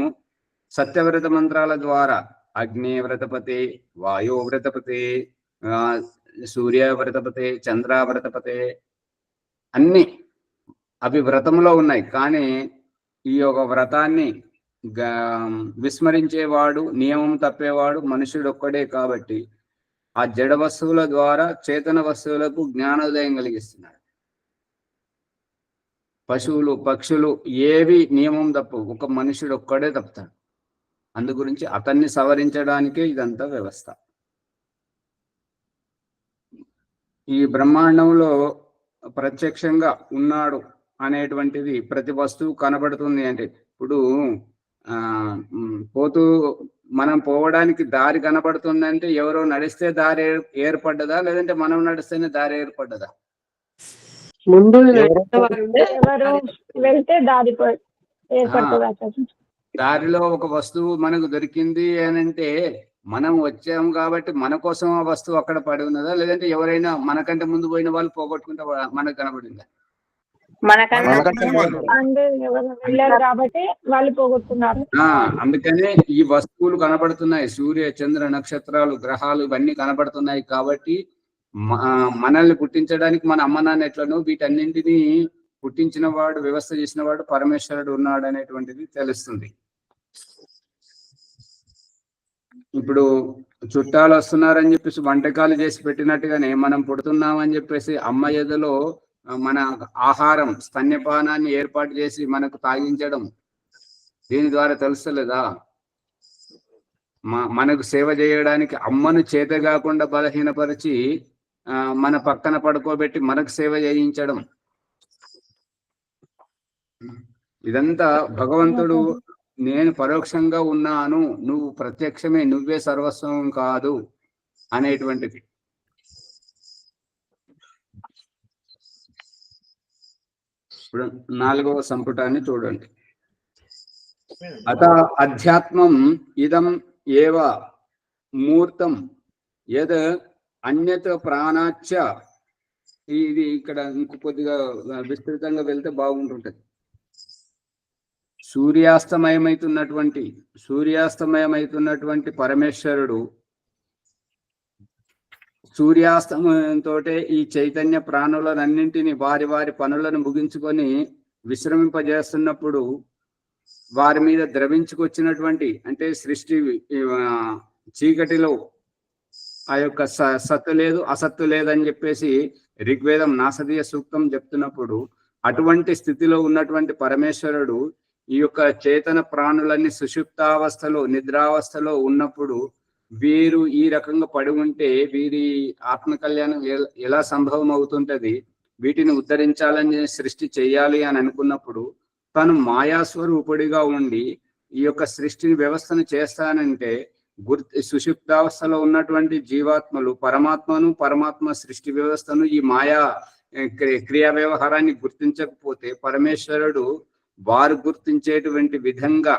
సత్యవ్రత మంత్రాల ద్వారా అగ్ని వ్రతపతి, వాయు వ్రతపతి, సూర్య వ్రతపతి, చంద్ర వ్రతపతి అన్ని అవి వ్రతంలో ఉన్నాయి. కానీ ఈ యొక్క వ్రతాన్ని విస్మరించేవాడు, నియమం తప్పేవాడు మనుషుడు ఒక్కడే కాబట్టి ఆ జడ వస్తువుల ద్వారా చేతన వస్తువులకు జ్ఞానోదయం కలిగిస్తున్నాడు. పశువులు, పక్షులు ఏవి నియమం తప్పు, ఒక మనుషుడు ఒక్కడే తప్పుతాడు. అందు గురించి అతన్ని సవరించడానికే ఇదంతా వ్యవస్థ. ఈ బ్రహ్మాండంలో ప్రత్యక్షంగా ఉన్నాడు అనేటువంటిది ప్రతి వస్తువు కనబడుతుంది. అంటే ఇప్పుడు మనం పోవడానికి దారి కనబడుతుందంటే ఎవరో నడిస్తే దారి ఏర్పడ్డదా, లేదంటే మనం నడిస్తేనే దారి ఏర్పడ్డదా? ముందు ఎవరు వెళ్తే దారి ఏర్పడుతుంది. దారిలో ఒక వస్తువు మనకు దొరికింది అని అంటే మనం వచ్చాము కాబట్టి మన కోసం ఆ వస్తువు అక్కడ పడి ఉన్నదా, లేదంటే ఎవరైనా మనకంటే ముందు పోయిన వాళ్ళు పోగొట్టుకుంటే మనకు కనబడిందా? వెళ్ళారు కాబట్టి వాళ్ళు పోగొట్టుకున్నారు. అందుకనే ఈ వస్తువులు కనబడుతున్నాయి. సూర్య, చంద్ర, నక్షత్రాలు, గ్రహాలు ఇవన్నీ కనబడుతున్నాయి కాబట్టి మనల్ని పుట్టించడానికి మన అమ్మ నాన్న ఎట్లనో వీటన్నింటినీ పుట్టించిన వాడు, వ్యవస్థ చేసిన వాడు పరమేశ్వరుడు ఉన్నాడు అనేటువంటిది తెలుస్తుంది. ఇప్పుడు చుట్టాలు వస్తున్నారని చెప్పేసి వంటకాలు చేసి పెట్టినట్టుగానే మనం పుడుతున్నామని చెప్పేసి అమ్మ ఎదలో మన ఆహారం, స్తన్యపానాన్ని ఏర్పాటు చేసి మనకు తాగించడం దీని ద్వారా తెలుస్తలేదా? మనకు సేవ చేయడానికి అమ్మను చేత కాకుండా బలహీనపరిచి మన పక్కన పడుకోబెట్టి మనకు సేవ చేయించడం, ఇదంతా భగవంతుడు నేను పరోక్షంగా ఉన్నాను, నువ్వు ప్రత్యక్షమే, నువ్వే సర్వస్వం కాదు అనేటువంటిది. ఇప్పుడు 4వ సంపుటాన్ని చూడండి. అత అధ్యాత్మం ఇదం ఏవ మూర్తం యద్ అన్యత ప్రాణాచ్చ. ఇది ఇక్కడ ఇంకో కొద్దిగా విస్తృతంగా వెళ్తే బాగుంటుంటది. సూర్యాస్తమయమైతున్నటువంటి పరమేశ్వరుడు సూర్యాస్తమయంతో ఈ చైతన్య ప్రాణులన్నింటినీ వారి వారి పనులను ముగించుకొని విశ్రమింపజేస్తున్నప్పుడు వారి మీద ద్రవించుకొచ్చినటువంటి అంటే సృష్టి చీకటిలో ఆ యొక్క సత్తు లేదు అసత్తు లేదని చెప్పేసి ఋగ్వేదం నాసదీయ సూక్తం చెప్తున్నప్పుడు అటువంటి స్థితిలో ఉన్నటువంటి పరమేశ్వరుడు ఈ యొక్క చేతన ప్రాణులన్నీ సుషుప్తావస్థలో నిద్రావస్థలో ఉన్నప్పుడు వీరు ఈ రకంగా పడి ఉంటే వీరి ఆత్మ కళ్యాణం ఎలా సంభవం అవుతుంటది, వీటిని ఉద్ధరించాలని సృష్టి చేయాలి అని అనుకున్నప్పుడు తను మాయాస్వరూపుడిగా ఉండి ఈ యొక్క సృష్టిని వ్యవస్థను చేస్తానంటే సుషుప్తావస్థలో ఉన్నటువంటి జీవాత్మలు పరమాత్మ సృష్టి వ్యవస్థను ఈ మాయా క్రియా వ్యవహారాన్ని గుర్తించకపోతే పరమేశ్వరుడు వారు గుర్తించేటువంటి విధంగా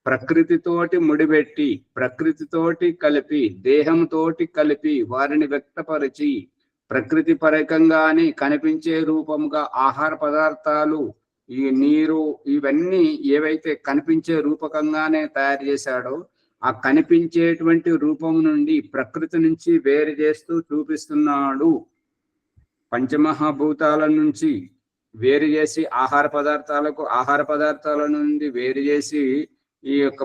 ప్రకృతితోటి ముడిపెట్టి ప్రకృతితోటి కలిపి దేహంతోటి కలిపి వారిని వ్యక్తపరిచి ప్రకృతి పరకంగానే కనిపించే రూపంగా ఆహార పదార్థాలు ఈ నీరు ఇవన్నీ ఏవైతే కనిపించే రూపకంగానే తయారు చేశాడో ఆ కనిపించేటువంటి రూపం నుండి ప్రకృతి నుంచి వేరు చేస్తూ చూపిస్తున్నాడు. పంచమహాభూతాల నుంచి వేరు చేసి ఆహార పదార్థాల నుండి వేరు చేసి ఈ యొక్క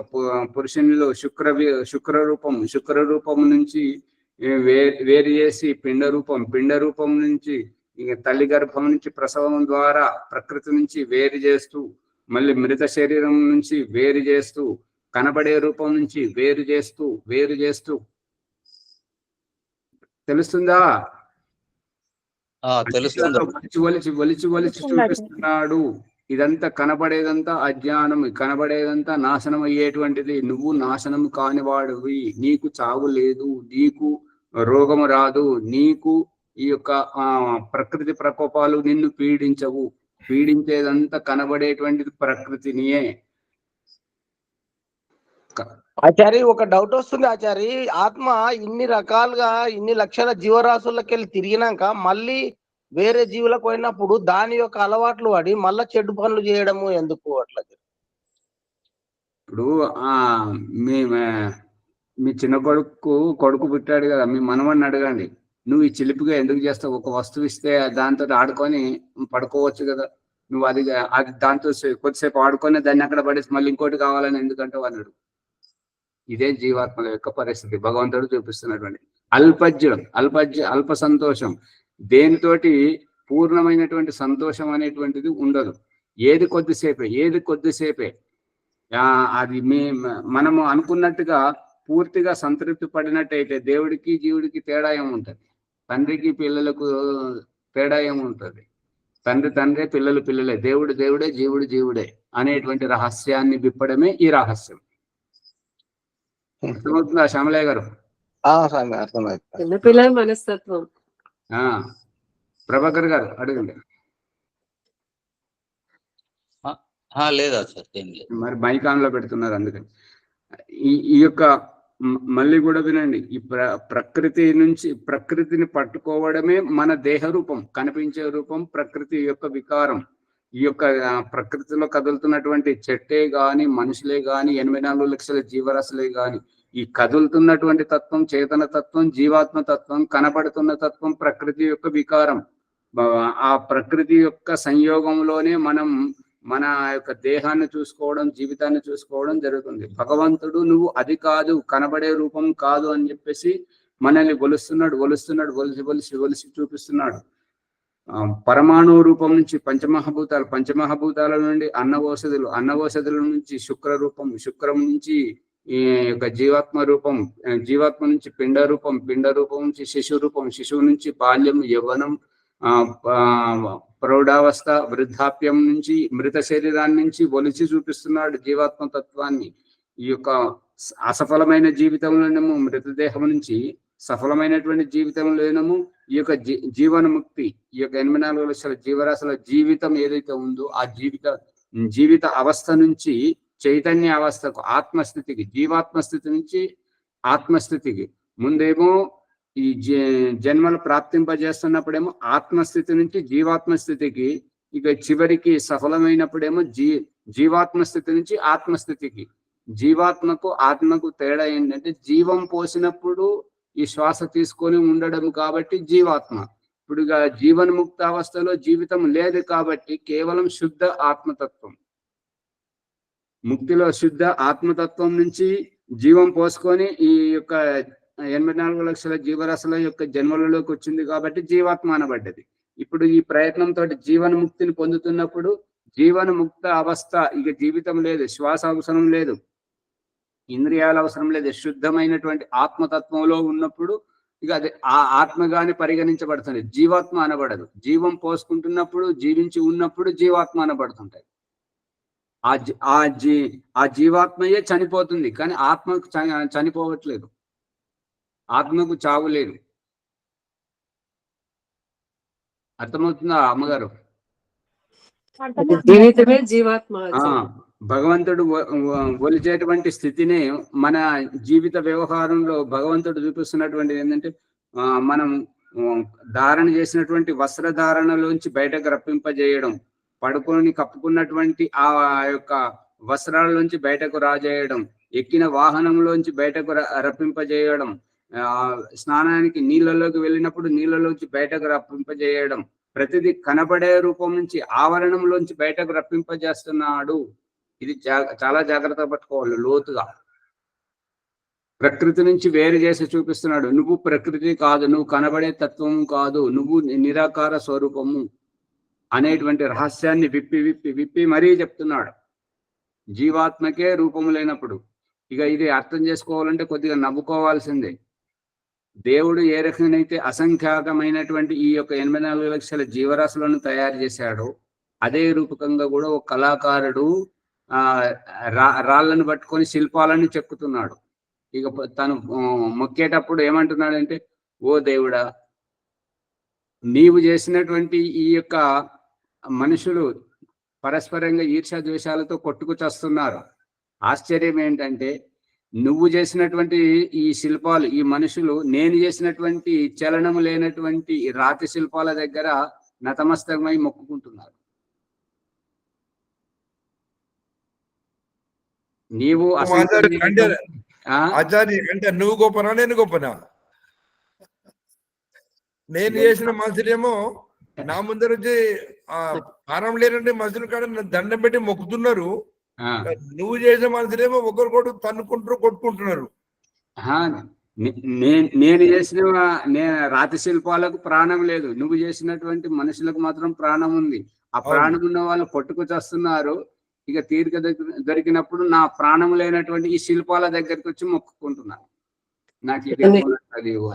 పురుషునిలో శుక్ర రూపం నుంచి వేరు చేసి పిండ రూపం నుంచి తల్లి గర్భం నుంచి ప్రసవం ద్వారా ప్రకృతి నుంచి వేరు చేస్తూ మళ్ళీ మృత శరీరం నుంచి వేరు చేస్తూ కనబడే రూపం నుంచి వేరు చేస్తూ తెలుస్తుందా? వలిచి చూపిస్తున్నాడు. ఇదంతా కనబడేదంతా అజ్ఞానం, కనబడేదంతా నాశనం అయ్యేటువంటిది. నువ్వు నాశనం కానివాడివి, నీకు చావు లేదు, నీకు రోగము రాదు, నీకు ఈ యొక్క ప్రకృతి ప్రకోపాలు నిన్ను పీడించవు. పీడించేదంతా కనబడేటువంటిది ప్రకృతినియే. ఆచారి ఒక డౌట్ వస్తుంది ఆచారి, ఆత్మ ఇన్ని రకాలుగా ఇన్ని లక్షల జీవరాశులకి వెళ్ళి తిరిగినాక మళ్ళీ వేరే జీవులకు పోయినప్పుడు దాని యొక్క అలవాట్లు వాడి మళ్ళా చెడు పనులు చేయడము ఎందుకు అట్లా? ఇప్పుడు మీ చిన్న కొడుకు పుట్టాడు కదా, మీ మనవడిని అడగండి, నువ్వు ఈ చిలిపిగా ఎందుకు చేస్తావు? ఒక వస్తువు ఇస్తే దాంతో ఆడుకొని పడుకోవచ్చు కదా, నువ్వు అది దాంతో కొద్దిసేపు ఆడుకొని దాన్ని అక్కడ పడేసి మళ్ళీ ఇంకోటి కావాలని ఎందుకంటే అన్నాడు. ఇదే జీవాత్మల యొక్క పరిస్థితి భగవంతుడు చూపిస్తున్నటువంటి అల్ప సంతోషం. దేనితోటి పూర్ణమైనటువంటి సంతోషం అనేటువంటిది ఉండదు. ఏది కొద్దిసేపే అది మనము అనుకున్నట్టుగా పూర్తిగా సంతృప్తి పడినట్టయితే దేవుడికి జీవుడికి తేడా ఏముంటది? తండ్రికి పిల్లలకు తేడా ఏముంటది? తండ్రి పిల్లలు పిల్లలే, దేవుడు దేవుడే, జీవుడు జీవుడే అనేటువంటి రహస్యాన్ని విప్పడమే ఈ రహస్యం. అర్థమవుతుందా శ్యామలయ్య గారు? చిన్నపిల్లల మనస్తత్వం. ప్రభాకర్ గారు అడగండి. లేదా సార్ ఏం లేదు, మరి మైక్ ఆన్ లో పెడుతున్నారు అందుకని. ఈ యొక్క మళ్ళీ కూడా వినండి, ఈ ప్రకృతిని పట్టుకోవడమే మన దేహ రూపం, కనిపించే రూపం ప్రకృతి యొక్క వికారం. ఈ యొక్క ప్రకృతిలో కదులుతున్నటువంటి చెట్టే గాని మనుషులే గాని 84 లక్షల జీవరాశులే గాని ఈ కదులుతున్నటువంటి తత్వం చేతన తత్వం, జీవాత్మ తత్వం, కనబడుతున్న తత్వం ప్రకృతి యొక్క వికారం. ఆ ప్రకృతి యొక్క సంయోగంలోనే మనం మన యొక్క దేహాన్ని చూసుకోవడం, జీవితాన్ని చూసుకోవడం జరుగుతుంది. భగవంతుడు నువ్వు అది కాదు, కనబడే రూపం కాదు అని చెప్పేసి మనల్ని ఒలిసి చూపిస్తున్నాడు. పరమాణు రూపం నుంచి పంచమహాభూతాల నుండి అన్నవోషధుల నుంచి శుక్రం నుంచి ఈ యొక్క జీవాత్మ నుంచి పిండ రూపం నుంచి శిశువు నుంచి బాల్యం, యవ్వనం, ప్రౌఢావస్థ, వృద్ధాప్యం నుంచి మృత శరీరాన్ని నుంచి ఒలిచి చూపిస్తున్నాడు జీవాత్మ తత్వాన్ని. ఈ యొక్క అసఫలమైన జీవితంలోనేమో మృతదేహం నుంచి సఫలమైనటువంటి జీవితంలోనేమో ఈ యొక్క జీవన్ముక్తి, ఈ యొక్క 84 లక్షల జీవరాశుల జీవితం ఏదైతే ఉందో ఆ జీవిత అవస్థ నుంచి చైతన్య అవస్థకు, ఆత్మస్థితికి, జీవాత్మ స్థితి నుంచి ఆత్మస్థితికి. ముందేమో ఈ జన్మలు ప్రాప్తింపజేస్తున్నప్పుడేమో ఆత్మస్థితి నుంచి జీవాత్మ స్థితికి ఇక చివరికి సఫలమైనప్పుడేమో జీవాత్మ స్థితి నుంచి ఆత్మస్థితికి. జీవాత్మకు ఆత్మకు తేడా ఏంటంటే జీవం పోసినప్పుడు ఈ శ్వాస తీసుకొని ఉండడం కాబట్టి జీవాత్మ. ఇప్పుడు జీవన్ముక్త అవస్థలో జీవితం లేదు కాబట్టి కేవలం శుద్ధ ఆత్మతత్వం. ముక్తిలో శుద్ధ ఆత్మతత్వం నుంచి జీవం పోసుకొని ఈ యొక్క 84 లక్షల జీవరాశుల యొక్క జన్మలలోకి వచ్చింది కాబట్టి జీవాత్మ అనబడ్డది. ఇప్పుడు ఈ ప్రయత్నంతో జీవన్ముక్తిని పొందుతున్నప్పుడు జీవన్ముక్త అవస్థ, ఇక జీవితం లేదు, శ్వాస అవసరం లేదు, ఇంద్రియాలు అవసరం లేదు, శుద్ధమైనటువంటి ఆత్మతత్వంలో ఉన్నప్పుడు ఇక అది ఆ ఆత్మగానే పరిగణించబడుతుంది, జీవాత్మ అనబడదు. జీవం పోసుకుంటున్నప్పుడు జీవించి ఉన్నప్పుడు జీవాత్మ అనబడుతుంటాయి. ఆ జీవాత్మయే చనిపోతుంది, కానీ ఆత్మకు చనిపోవట్లేదు, ఆత్మకు చావు లేదు. అర్థమవుతుందా అమ్మగారు? జీవితమే జీవాత్మ. భగవంతుడు ఒలిచేటువంటి స్థితిని మన జీవిత వ్యవహారంలో భగవంతుడు చూపిస్తున్నటువంటిది ఏంటంటే, మనం ధారణ చేసినటువంటి వస్త్రధారణలోంచి బయటకు రప్పింపజేయడం, పడుకొని కప్పుకున్నటువంటి ఆ యొక్క వస్త్రాలలోంచి బయటకు రాజేయడం, ఎక్కిన వాహనంలోంచి బయటకు రప్పింపజేయడం, స్నానానికి నీళ్ళలోకి వెళ్ళినప్పుడు నీళ్ళలోంచి బయటకు రప్పింపజేయడం, ప్రతిదీ కనబడే రూపం నుంచి ఆవరణంలోంచి బయటకు రప్పింపజేస్తున్నాడు. ఇది చాలా జాగ్రత్త పట్టుకోవాలి లోతుగా. ప్రకృతి నుంచి వేరు చేసి చూపిస్తున్నాడు. నువ్వు ప్రకృతి కాదు, నువ్వు కనబడే తత్వం కాదు, నువ్వు నిరాకార స్వరూపము అనేటువంటి రహస్యాన్ని విప్పి విప్పి విప్పి మరీ చెప్తున్నాడు. జీవాత్మకే రూపము లేనప్పుడు ఇక ఇది అర్థం చేసుకోవాలంటే కొద్దిగా నవ్వుకోవాల్సిందే. దేవుడు ఏ రకంగానైతే అసంఖ్యాకమైనటువంటి ఈ యొక్క 84 లక్షల జీవరాశులను తయారు చేశాడో అదే రూపకంగా కూడా ఒక కళాకారుడు రాళ్ళను పట్టుకొని శిల్పాలను చెక్కుతున్నాడు. ఇక తను మొక్కేటప్పుడు ఏమంటున్నాడంటే, ఓ దేవుడా, నీవు చేసినటువంటి ఈ యొక్క మనుషులు పరస్పరంగా ఈర్ష్య ద్వేషాలతో కొట్టుకు చస్తున్నారు. ఆశ్చర్యం ఏంటంటే నువ్వు చేసినటువంటి ఈ శిల్పాలు, ఈ మనుషులు నేను చేసినటువంటి చలనము లేనటువంటి రాతి శిల్పాల దగ్గర నతమస్తకమై మొక్కుకుంటున్నారు. నీవు ఆచార్య అంటే నువ్వు గొప్పనా నేను గొప్పనా? నేను చేసిన మనుషులేమో నా ముందర వచ్చి ఆరం లేనంటే మనుషులు కాడ దండం పెట్టి మొక్కుతున్నారు. నువ్వు చేసిన మనుషులేమో ఒకరికొకరు తన్నుకుంటారు, కొట్టుకుంటున్నారు. నేను చేసిన రాతి శిల్పాలకు ప్రాణం లేదు, నువ్వు చేసినటువంటి మనుషులకు మాత్రం ప్రాణం ఉంది. ఆ ప్రాణం ఉన్న వాళ్ళు కొట్టుకు చేస్తున్నారు. ఇక తీరిక దొరికినప్పుడు నా ప్రాణం లేనటువంటి ఈ శిల్పాల దగ్గరికి వచ్చి మొక్కుకుంటున్నాను, నాకు ఇది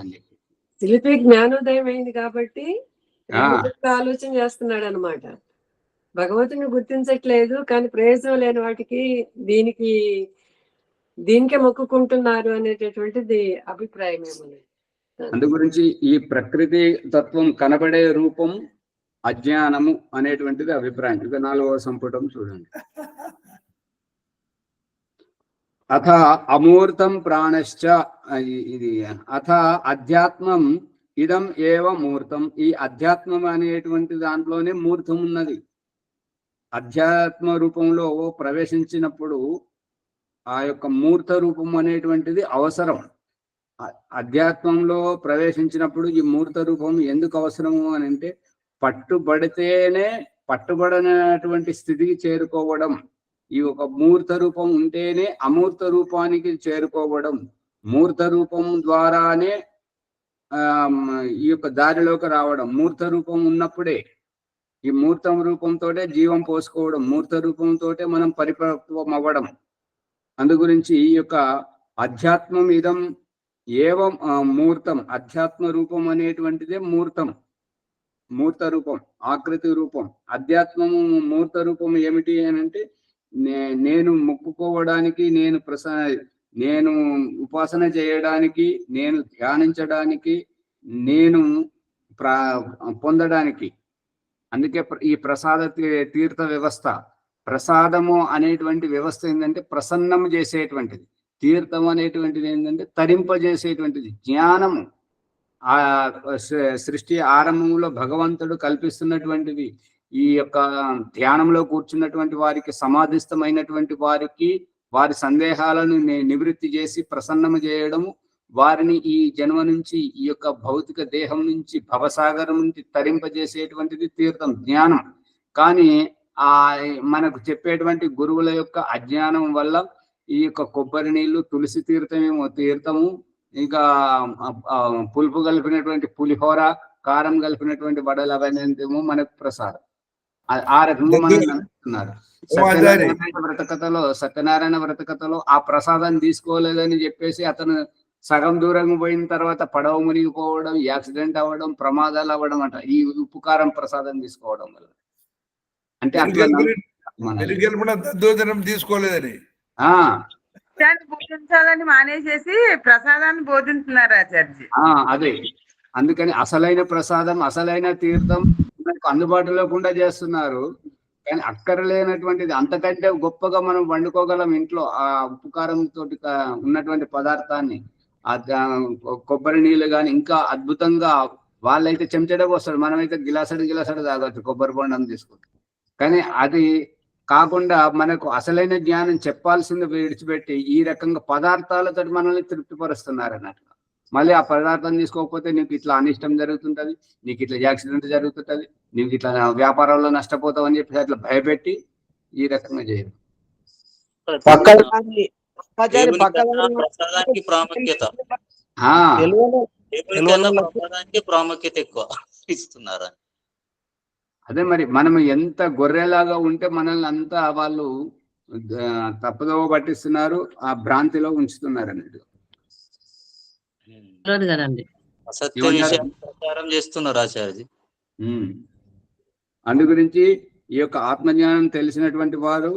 అని చెప్పి. శిల్పి జ్ఞానోదయం అయింది కాబట్టి ఆలోచన చేస్తున్నాడు అనమాట. భగవంతుని గుర్తించట్లేదు, కానీ ప్రయోజనం లేని వాటికి దీనికే మొక్కుకుంటున్నారు అనేటటువంటిది అభిప్రాయం ఏమో. అందు గురించి ఈ ప్రకృతి తత్వం కనబడే రూపం అజ్ఞానము అనేటువంటిది అభిప్రాయం. ఇక 4వ సంపుటం చూడండి. అథ అమూర్తం ప్రాణశ్చ, ఇది అథ అధ్యాత్మం ఇదం ఏవ మూర్తం. ఈ అధ్యాత్మం అనేటువంటి దాంట్లోనే మూర్తం ఉన్నది. అధ్యాత్మ రూపంలో ప్రవేశించినప్పుడు ఆ యొక్క మూర్త రూపం అనేటువంటిది అవసరం. అధ్యాత్మంలో ప్రవేశించినప్పుడు ఈ మూర్త రూపం ఎందుకు అవసరము అని అంటే, పట్టుబడితేనే పట్టుబడనటువంటి స్థితికి చేరుకోవడం. ఈ ఒక మూర్త రూపం ఉంటేనే అమూర్త రూపానికి చేరుకోవడం. మూర్త రూపం ద్వారానే ఈ యొక్క దారిలోకి రావడం. మూర్త రూపం ఉన్నప్పుడే, ఈ మూర్త రూపంతోటే జీవం పోసుకోవడం, మూర్త రూపంతోటే మనం పరిపక్వం అవ్వడం. అందు గురించి ఈ యొక్క అధ్యాత్మం ఇదం ఏవం మూర్తం, అధ్యాత్మ రూపం అనేటువంటిదే మూర్తం, మూర్త రూపం, ఆకృతి రూపం. అధ్యాత్మము మూర్త రూపం ఏమిటి అని అంటే, నేను మొక్కుకోవడానికి, నేను ఉపాసన చేయడానికి, నేను ధ్యానించడానికి, నేను పొందడానికి. అందుకే ఈ ప్రసాద తీర్థ వ్యవస్థ, ప్రసాదము అనేటువంటి వ్యవస్థ ఏంటంటే ప్రసన్నం చేసేటువంటిది. తీర్థం అనేటువంటిది ఏంటంటే తరింపజేసేటువంటిది. జ్ఞానము ఆ సృష్టి ఆరంభంలో భగవంతుడు కల్పిస్తున్నటువంటివి. ఈ యొక్క ధ్యానంలో కూర్చున్నటువంటి వారికి, సమాధిస్థమైనటువంటి వారికి వారి సందేహాలను నివృత్తి చేసి ప్రసన్నము చేయడము, వారిని ఈ జన్మ నుంచి, ఈ యొక్క భౌతిక దేహం నుంచి, భవసాగరం నుంచి తరింపజేసేటువంటిది తీర్థం, జ్ఞానం. కానీ మనకు చెప్పేటువంటి గురువుల యొక్క అజ్ఞానం వల్ల ఈ యొక్క కొబ్బరి నీళ్లు, తులసి తీర్థమేమో తీర్థము, ఇంకా పులుపు కలిపినటువంటి పులిహోర, కారం కలిపినటువంటి వడలు అవన్నీ మనకు ప్రసాదం. ఆ రకంగా మనం నమ్ముతున్నారు. సత్యనారాయణ వ్రతకథలో ఆ ప్రసాదాన్ని తీసుకోలేదని చెప్పేసి అతను సగం దూరం పోయిన తర్వాత పడవ మునిగిపోవడం, యాక్సిడెంట్ అవ్వడం, ప్రమాదాలు అవ్వడం అంట ఈ ఉప్పు కారం ప్రసాదం తీసుకోవడం వల్ల. అంటే అట్లా తీసుకోలేదని బోధించాలని మానేసేసి ప్రసాదాన్ని బోధించున్నారు ఆచార్య. అదే అందుకని అసలైన ప్రసాదం, అసలైన తీర్థం మనకు అందుబాటులో కూడా చేస్తున్నారు. కానీ అక్కరలేనటువంటిది అంతకంటే గొప్పగా మనం వండుకోగలం ఇంట్లో. ఆ ఉప్పు కారం తోటి ఉన్నటువంటి పదార్థాన్ని, కొబ్బరి నీళ్ళు కానీ ఇంకా అద్భుతంగా, వాళ్ళైతే చెంచడే పోస్తాడు, మనమైతే గిలాసడు తాగొచ్చు కొబ్బరి బొండం తీసుకుంటాం. కానీ అది కాకుండా మనకు అసలైన జ్ఞానం చెప్పాల్సింది విడిచిపెట్టి ఈ రకంగా పదార్థాలతో మనల్ని తృప్తిపరుస్తున్నారు అన్నట్లు. మళ్ళీ ఆ పదార్థం తీసుకోకపోతే నీకు ఇట్లా అనిష్టం జరుగుతుంటది, నీకు ఇట్లా యాక్సిడెంట్ జరుగుతుంటది, నీకు ఇట్లా వ్యాపారంలో నష్టపోతావు అని చెప్పి అట్లా భయపెట్టి ఈ రకంగా చేయరు. ప్రసాదానికి ప్రాముఖ్యత ప్రాముఖ్యత ఎక్కువ ఇస్తున్నారు. అదే మరి మనం ఎంత గొర్రెలాగా ఉంటే మనల్ని అంతా వాళ్ళు తప్పుదోవ పట్టిస్తున్నారు, ఆ భ్రాంతిలో ఉంచుతున్నారు అన్నట్టు. అసత్య విషయం ప్రచారం చేస్తున్నారు ఆచార్యజీ. అందు గురించి ఈ యొక్క ఆత్మజ్ఞానం తెలిసినటువంటి వారు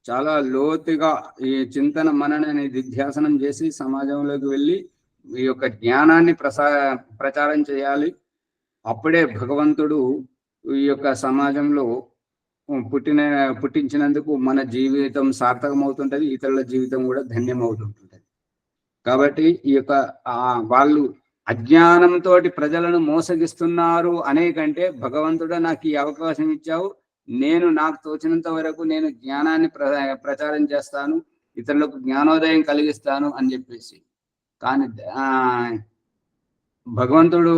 చాలా లోతుగా ఈ చింతన మననని దిధ్యాసనం చేసి సమాజంలోకి వెళ్ళి ఈ యొక్క జ్ఞానాన్ని ప్రచారం చేయాలి. అప్పుడే భగవంతుడు ఈ యొక్క సమాజంలో పుట్టించినందుకు మన జీవితం సార్థకమవుతుంటది, ఇతరుల జీవితం కూడా ధన్యమవుతుంటది. కాబట్టి ఈ యొక్క వాళ్ళు అజ్ఞానంతో ప్రజలను మోసగిస్తున్నారు అనే కంటే, భగవంతుడు నాకు ఈ అవకాశం ఇచ్చావు, నేను నాకు తోచినంత వరకు నేను జ్ఞానాన్ని ప్రచారం చేస్తాను, ఇతరులకు జ్ఞానోదయం కలిగిస్తాను అని చెప్పేసి. కానీ భగవంతుడు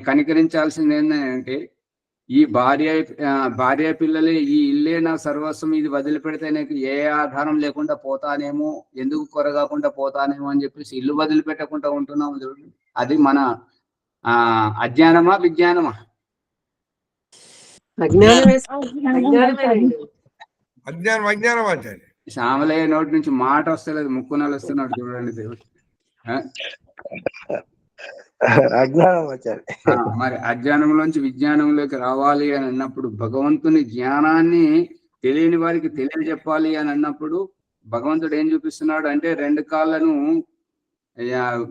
కనికరించాల్సింది ఏంటంటే, ఈ భార్య పిల్లలే, ఈ ఇల్లే నా సర్వస్వం, ఇది వదిలిపెడితే నాకు ఏ ఆధారం లేకుండా పోతానేమో, ఎందుకు కొరగాకుండా పోతానేమో అని చెప్పేసి ఇల్లు వదిలిపెట్టకుండా ఉంటున్నాము చూడండి. అది మన అజ్ఞానమా విజ్ఞానమా? శ్యామలయ్య నోటి నుంచి మాట వస్తలేదు, ముక్కునలు వస్తున్నాడు చూడండి దేవుడు. మరి అజ్ఞానంలోంచి విజ్ఞానంలోకి రావాలి అని అన్నప్పుడు, భగవంతుని జ్ఞానాన్ని తెలియని వారికి తెలియజెప్పాలి అని అన్నప్పుడు భగవంతుడు ఏం చూపిస్తున్నాడు అంటే, రెండు కాళ్ళను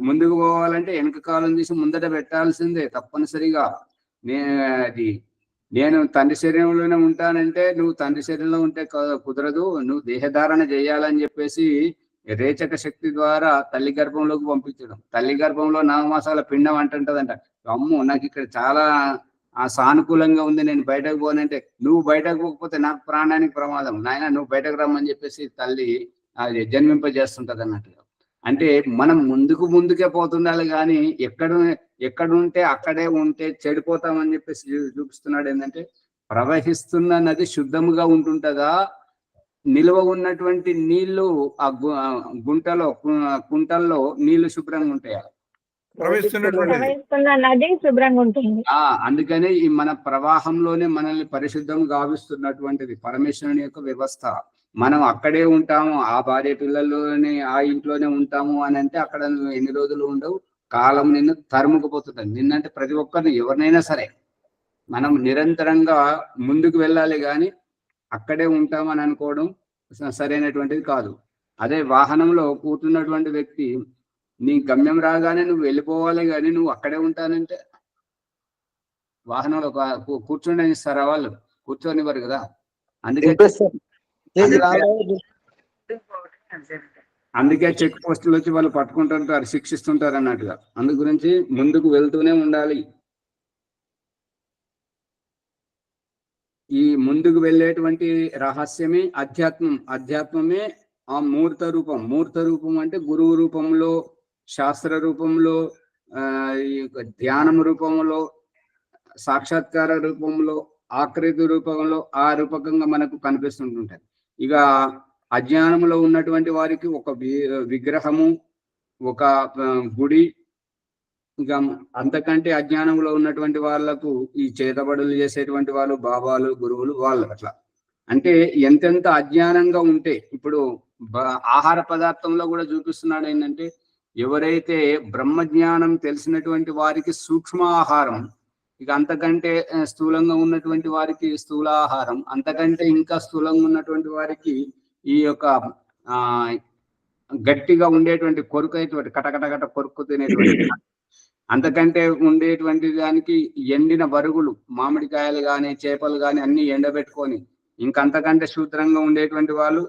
ముందుకు పోవాలంటే వెనుక కాలం తీసి ముందట పెట్టాల్సిందే తప్పనిసరిగా. నేను తండ్రి శరీరంలోనే ఉంటానంటే, నువ్వు తండ్రి శరీరంలో ఉంటే కుదరదు, నువ్వు దేహధారణ చేయాలని చెప్పేసి రేచక శక్తి ద్వారా తల్లి గర్భంలోకి పంపించడం. తల్లి గర్భంలో 4 మాసాల పిండం అంటుంటదంట. అమ్మో నాకు ఇక్కడ చాలా సానుకూలంగా ఉంది, నేను బయటకు పోనంటే, నువ్వు బయటకు పోకపోతే నాకు ప్రాణానికి ప్రమాదం, నాయన నువ్వు బయటకు రమ్మని చెప్పేసి తల్లి అది జన్మింపజేస్తుంటది అన్నట్టుగా. అంటే మనం ముందుకే పోతుండాలి, కానీ ఎక్కడుంటే అక్కడే ఉంటే చెడిపోతామని చెప్పేసి చూపిస్తున్నాడు. ఏంటంటే, ప్రవహిస్తున్న నది శుద్ధముగా ఉంటుంటదా, నిల్వ ఉన్నటువంటి నీళ్లు ఆ కుంటల్లో నీళ్లు శుభ్రంగా ఉంటాయా? నది శుభ్రంగా ఉంటుంది. అందుకనే ఈ మన ప్రవాహంలోనే మనల్ని పరిశుద్ధం గావిస్తున్నటువంటిది పరమేశ్వరుని యొక్క వ్యవస్థ. మనం అక్కడే ఉంటాము, ఆ భార్య పిల్లల్లోనే ఆ ఇంట్లోనే ఉంటాము అని అంటే అక్కడ ఎన్ని రోజులు ఉండవు, కాలం నిన్ను తరుముకుపోతుంది. నిన్నంటే ప్రతి ఒక్కరిని ఎవరినైనా సరే మనం నిరంతరంగా ముందుకు వెళ్ళాలి, కానీ అక్కడే ఉంటామని అనుకోవడం సరైనటువంటిది కాదు. అదే వాహనంలో కూర్చున్నటువంటి వ్యక్తి నీ గమ్యం రాగానే నువ్వు వెళ్ళిపోవాలి, కానీ నువ్వు అక్కడే ఉంటానంటే వాహనంలో కూర్చుండే ఇస్తారా? వాళ్ళు కూర్చొనివ్వరు కదా. అందుకే చెక్ పోస్టులు వచ్చి వాళ్ళు పట్టుకుంటుంటారు, శిక్షిస్తుంటారు అన్నట్టుగా. అందు గురించి ముందుకు వెళ్తూనే ఉండాలి. ఈ ముందుకు వెళ్ళేటువంటి రహస్యమే అధ్యాత్మం. అధ్యాత్మమే ఆ మూర్త రూపం. మూర్త రూపం అంటే గురువు రూపంలో, శాస్త్ర రూపంలో, ఈ ధ్యానం రూపంలో, సాక్షాత్కార రూపంలో, ఆకృతి రూపంలో, ఆ రూపకంగా మనకు కనిపిస్తుంటుంటది. ఇక అజ్ఞానంలో ఉన్నటువంటి వారికి ఒక విగ్రహము, ఒక గుడి, ఇక అంతకంటే అజ్ఞానంలో ఉన్నటువంటి వాళ్ళకు ఈ చేతబడులు చేసేటువంటి వాళ్ళు బాబాలు, గురువులు, వాళ్ళు అట్లా. అంటే ఎంతెంత అజ్ఞానంగా ఉంటే, ఇప్పుడు ఆహార పదార్థంలో కూడా చూపిస్తున్నాడు ఏంటంటే, ఎవరైతే బ్రహ్మజ్ఞానం తెలిసినటువంటి వారికి సూక్ష్మ ఆహారం, ఇక అంతకంటే స్థూలంగా ఉన్నటువంటి వారికి స్థూల ఆహారం, అంతకంటే ఇంకా స్థూలంగా ఉన్నటువంటి వారికి ఈ యొక్క గట్టిగా ఉండేటువంటి కొరుకు అయినటువంటి కటకటకట కొరుకు తినేటువంటి, అంతకంటే ఉండేటువంటి దానికి ఎండిన బరుగులు, మామిడికాయలు కానీ చేపలు కానీ అన్ని ఎండబెట్టుకొని, ఇంకంతకంటే శూద్రంగా ఉండేటువంటి వాళ్ళు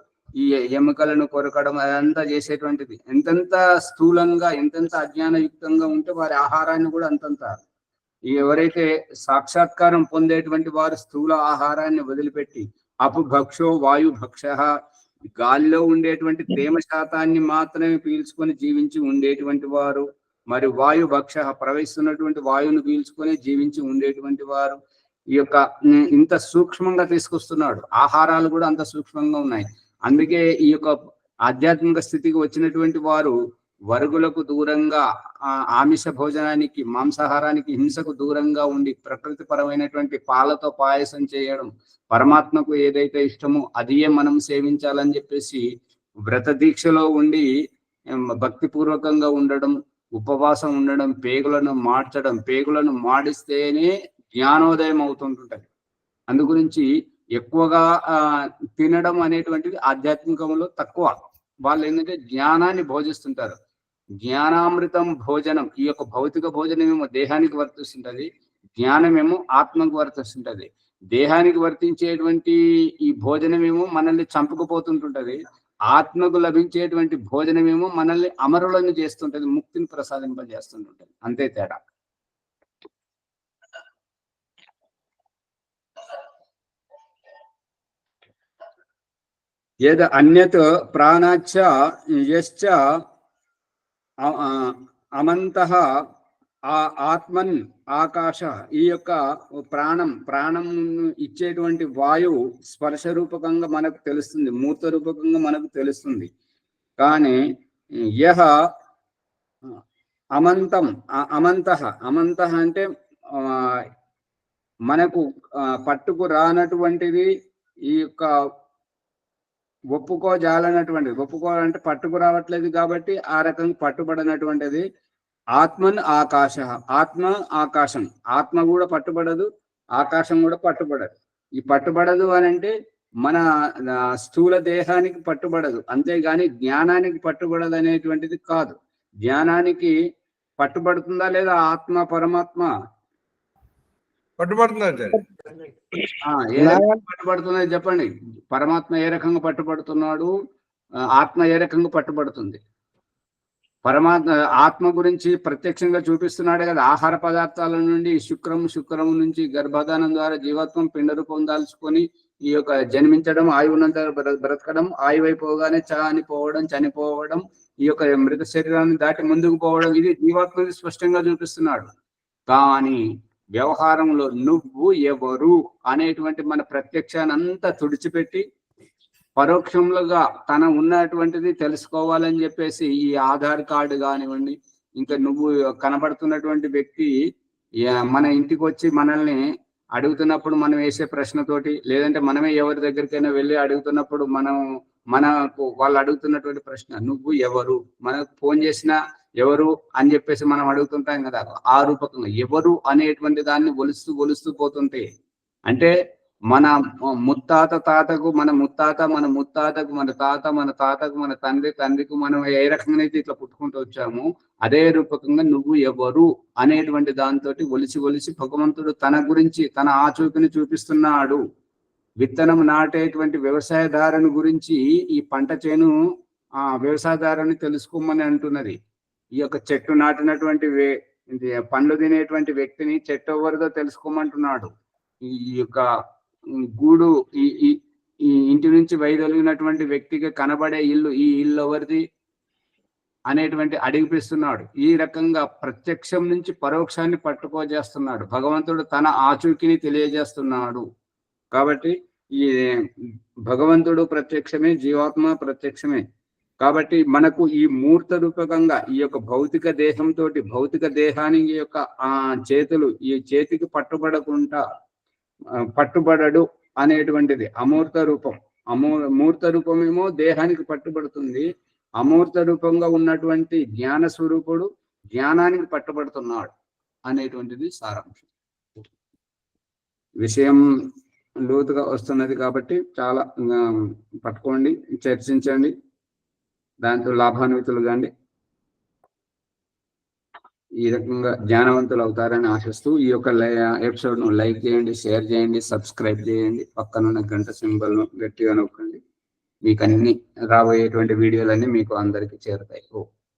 ఈ ఎముకలను కొరకడం అదంతా చేసేటువంటిది. ఎంతెంత స్థూలంగా, ఎంతెంత అజ్ఞానయుక్తంగా ఉంటే వారి ఆహారాన్ని కూడా అంతంత. ఎవరైతే సాక్షాత్కారం పొందేటువంటి వారు స్థూల ఆహారాన్ని వదిలిపెట్టి అపుభక్షో వాయుభక్ష, గాలిలో ఉండేటువంటి తేమ శాతాన్ని మాత్రమే పీల్చుకొని జీవించి ఉండేటువంటి వారు, మరి వాయుభక్ష ప్రవహిస్తున్నటువంటి వాయువును పీల్చుకొని జీవించి ఉండేటువంటి వారు, ఈ యొక్క ఇంత సూక్ష్మంగా తీసుకొస్తున్నాడు. ఆహారాలు కూడా అంత సూక్ష్మంగా ఉన్నాయి. అందుకే ఈ యొక్క ఆధ్యాత్మిక స్థితికి వచ్చినటువంటి వారు వరుగులకు దూరంగా, ఆమిష భోజనానికి, మాంసాహారానికి, హింసకు దూరంగా ఉండి ప్రకృతి పరమైనటువంటి పాలతో పాయసం చేయడం, పరమాత్మకు ఏదైతే ఇష్టమో అదియే మనం సేవించాలని చెప్పేసి వ్రత దీక్షలో ఉండి భక్తిపూర్వకంగా ఉండడం, ఉపవాసం ఉండడం, పేగులను మార్చడం, పేగులను మాడిస్తేనే జ్ఞానోదయం అవుతుంటుంటది. అందు గురించి ఎక్కువగా తినడం అనేటువంటిది ఆధ్యాత్మికంలో తక్కువ. వాళ్ళు ఏంటంటే జ్ఞానాన్ని భోజిస్తుంటారు. జ్ఞానామృతం భోజనం, ఈ యొక్క భౌతిక భోజనం ఏమో దేహానికి వర్తిస్తుంటది, జ్ఞానమేమో ఆత్మకు వర్తిస్తుంటది. దేహానికి వర్తించేటువంటి ఈ భోజనమేమో మనల్ని చంపుకుపోతుంటుంటది, ఆత్మకు లభించేటువంటి భోజనమేమో మనల్ని అమరులను చేస్తుంటది, ముక్తిని ప్రసాదింపజేస్తుంటుంటది. అంతే తేడా. ఏద అన్యత్ ప్రాణాచ్చ యశ్చ అమంతః ఆత్మన్ ఆకాశ, ఈ యొక్క ప్రాణం ఇచ్చేటువంటి వాయువు స్పర్శ రూపకంగా మనకు తెలుస్తుంది, మూర్త రూపకంగా మనకు తెలుస్తుంది. కానీ యహ అమంతః అంటే మనకు పట్టుకు రానటువంటిది, ఈ యొక్క ఒప్పుకోజాలనటువంటిది, ఒప్పుకోవాలంటే పట్టుకు రావట్లేదు కాబట్టి ఆ రకంగా పట్టుబడినటువంటిది. ఆత్మన్ ఆకాశ, ఆత్మ ఆకాశం, ఆత్మ కూడా పట్టుబడదు, ఆకాశం కూడా పట్టుబడదు. ఈ పట్టుబడదు అని అంటే మన స్థూల దేహానికి పట్టుబడదు, అంతేగాని జ్ఞానానికి పట్టుబడదు అనేటువంటిది కాదు. జ్ఞానానికి పట్టుబడుతుందా లేదా ఆత్మ పరమాత్మ? పట్టుబడుతుంది. ఏ రకంగా పట్టుబడుతున్నది చెప్పండి. పరమాత్మ ఏ రకంగా పట్టుబడుతున్నాడు, ఆత్మ ఏ రకంగా పట్టుబడుతుంది? పరమాత్మ ఆత్మ గురించి ప్రత్యక్షంగా చూపిస్తున్నాడు కదా. ఆహార పదార్థాల నుండి శుక్రం నుంచి గర్భధానం ద్వారా జీవత్వం పిండ రూపం దాల్చుకొని ఈ యొక్క జన్మించడం, ఆయువునంత బ్రతకడం, ఆయువైపోగానే చనిపోవడం, ఈ యొక్క మృత శరీరాన్ని దాటి ముందుకు పోవడం, ఇది జీవాత్మని స్పష్టంగా చూపిస్తున్నాడు. కానీ వ్యవహారంలో నువ్వు ఎవరు అనేటువంటి మన ప్రత్యక్షాన్ని అంతా తుడిచిపెట్టి పరోక్షంగా తన ఉన్నటువంటిది తెలుసుకోవాలని చెప్పేసి ఈ ఆధార్ కార్డు కానివ్వండి, ఇంకా నువ్వు కనబడుతున్నటువంటి వ్యక్తి మన ఇంటికి వచ్చి మనల్ని అడుగుతున్నప్పుడు మనం వేసే ప్రశ్నతోటి, లేదంటే మనమే ఎవరి దగ్గరికైనా వెళ్ళి అడుగుతున్నప్పుడు మనకు వాళ్ళు అడుగుతున్నటువంటి ప్రశ్న నువ్వు ఎవరు, మనకు ఫోన్ చేసినా ఎవరు అని చెప్పేసి మనం అడుగుతుంటాం కదా. ఆ రూపకంగా ఎవరు అనేటువంటి దాన్ని ఒలుస్తూ పోతుంటే, అంటే మన ముత్తాత తాతకు మన ముత్తాతకు మన తాతకు మన తండ్రికి మనం ఏ రకంగా అయితే ఇట్లా పుట్టుకుంటూ వచ్చామో అదే రూపకంగా నువ్వు ఎవరు అనేటువంటి దాంతో ఒలిసి భగవంతుడు తన గురించి తన ఆచూకని చూపిస్తున్నాడు. విత్తనం నాటేటువంటి వ్యవసాయదారుని గురించి ఈ పంట చేను వ్యవసాయదారుని తెలుసుకోమని అంటున్నది. ఈ యొక్క చెట్టు నాటినటువంటి పండ్లు తినేటువంటి వ్యక్తిని చెట్టు ఎవరిదో తెలుసుకోమంటున్నాడు. ఈ యొక్క గూడు ఈ ఇంటి నుంచి వైదొలిగినటువంటి వ్యక్తికి కనబడే ఇల్లు, ఈ ఇల్లు ఎవరిది అనేటువంటి అడిగిపిస్తున్నాడు. ఈ రకంగా ప్రత్యక్షం నుంచి పరోక్షాన్ని పట్టుకోజేస్తున్నాడు. భగవంతుడు తన ఆచూకీని తెలియజేస్తున్నాడు. కాబట్టి ఈ భగవంతుడు ప్రత్యక్షమే, జీవాత్మ ప్రత్యక్షమే. కాబట్టి మనకు ఈ మూర్త రూపకంగా ఈ యొక్క భౌతిక దేహంతో, భౌతిక దేహానికి యొక్క చేతులు ఈ చేతికి పట్టుబడడు అనేటువంటిది అమూర్త రూపం. మూర్త రూపమేమో దేహానికి పట్టుబడుతుంది. అమూర్త రూపంగా ఉన్నటువంటి జ్ఞాన స్వరూపుడు జ్ఞానానికి పట్టుబడుతున్నాడు అనేటువంటిది సారాంశం. విషయం లోతుగా వస్తున్నది కాబట్టి చాలా పట్టుకోండి, చర్చించండి, దాంతో లాభాన్వితులు కాండి. ఈ రకంగా జ్ఞానవంతులు అవుతారని ఆశిస్తూ ఈ యొక్క ఎపిసోడ్ ను లైక్ చేయండి, షేర్ చేయండి, సబ్స్క్రైబ్ చేయండి, పక్కనున్న గంట సింబల్ ను గట్టిగా నొక్కండి. మీకు అన్ని రాబోయేటువంటి వీడియోలన్నీ మీకు అందరికి చేరుతాయి.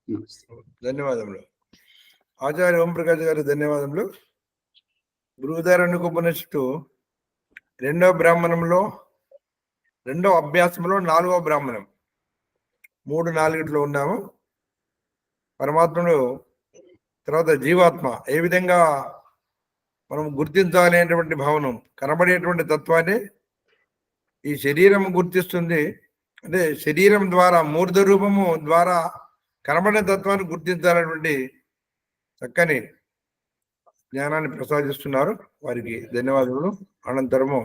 నమస్తే. ధన్యవాదములు ఆచార్య ఓంప్రకాష్ గారు, ధన్యవాదములు. బృహదారణ్యక ఉపనిషత్తు 2వ బ్రాహ్మణంలో 2వ అభ్యాసంలో 4వ బ్రాహ్మణం 3-4 ఉన్నాము. పరమాత్ముడు తర్వాత జీవాత్మ ఏ విధంగా మనం గుర్తించాలి అనేటువంటి భావనం, కనబడేటువంటి తత్వాన్ని ఈ శరీరం గుర్తిస్తుంది. అంటే శరీరం ద్వారా, మూర్ధ రూపము ద్వారా కనబడే తత్వాన్ని గుర్తించాలనేటువంటి చక్కని జ్ఞానాన్ని ప్రసాదిస్తున్నారు. వారికి ధన్యవాదములు. అనంతరము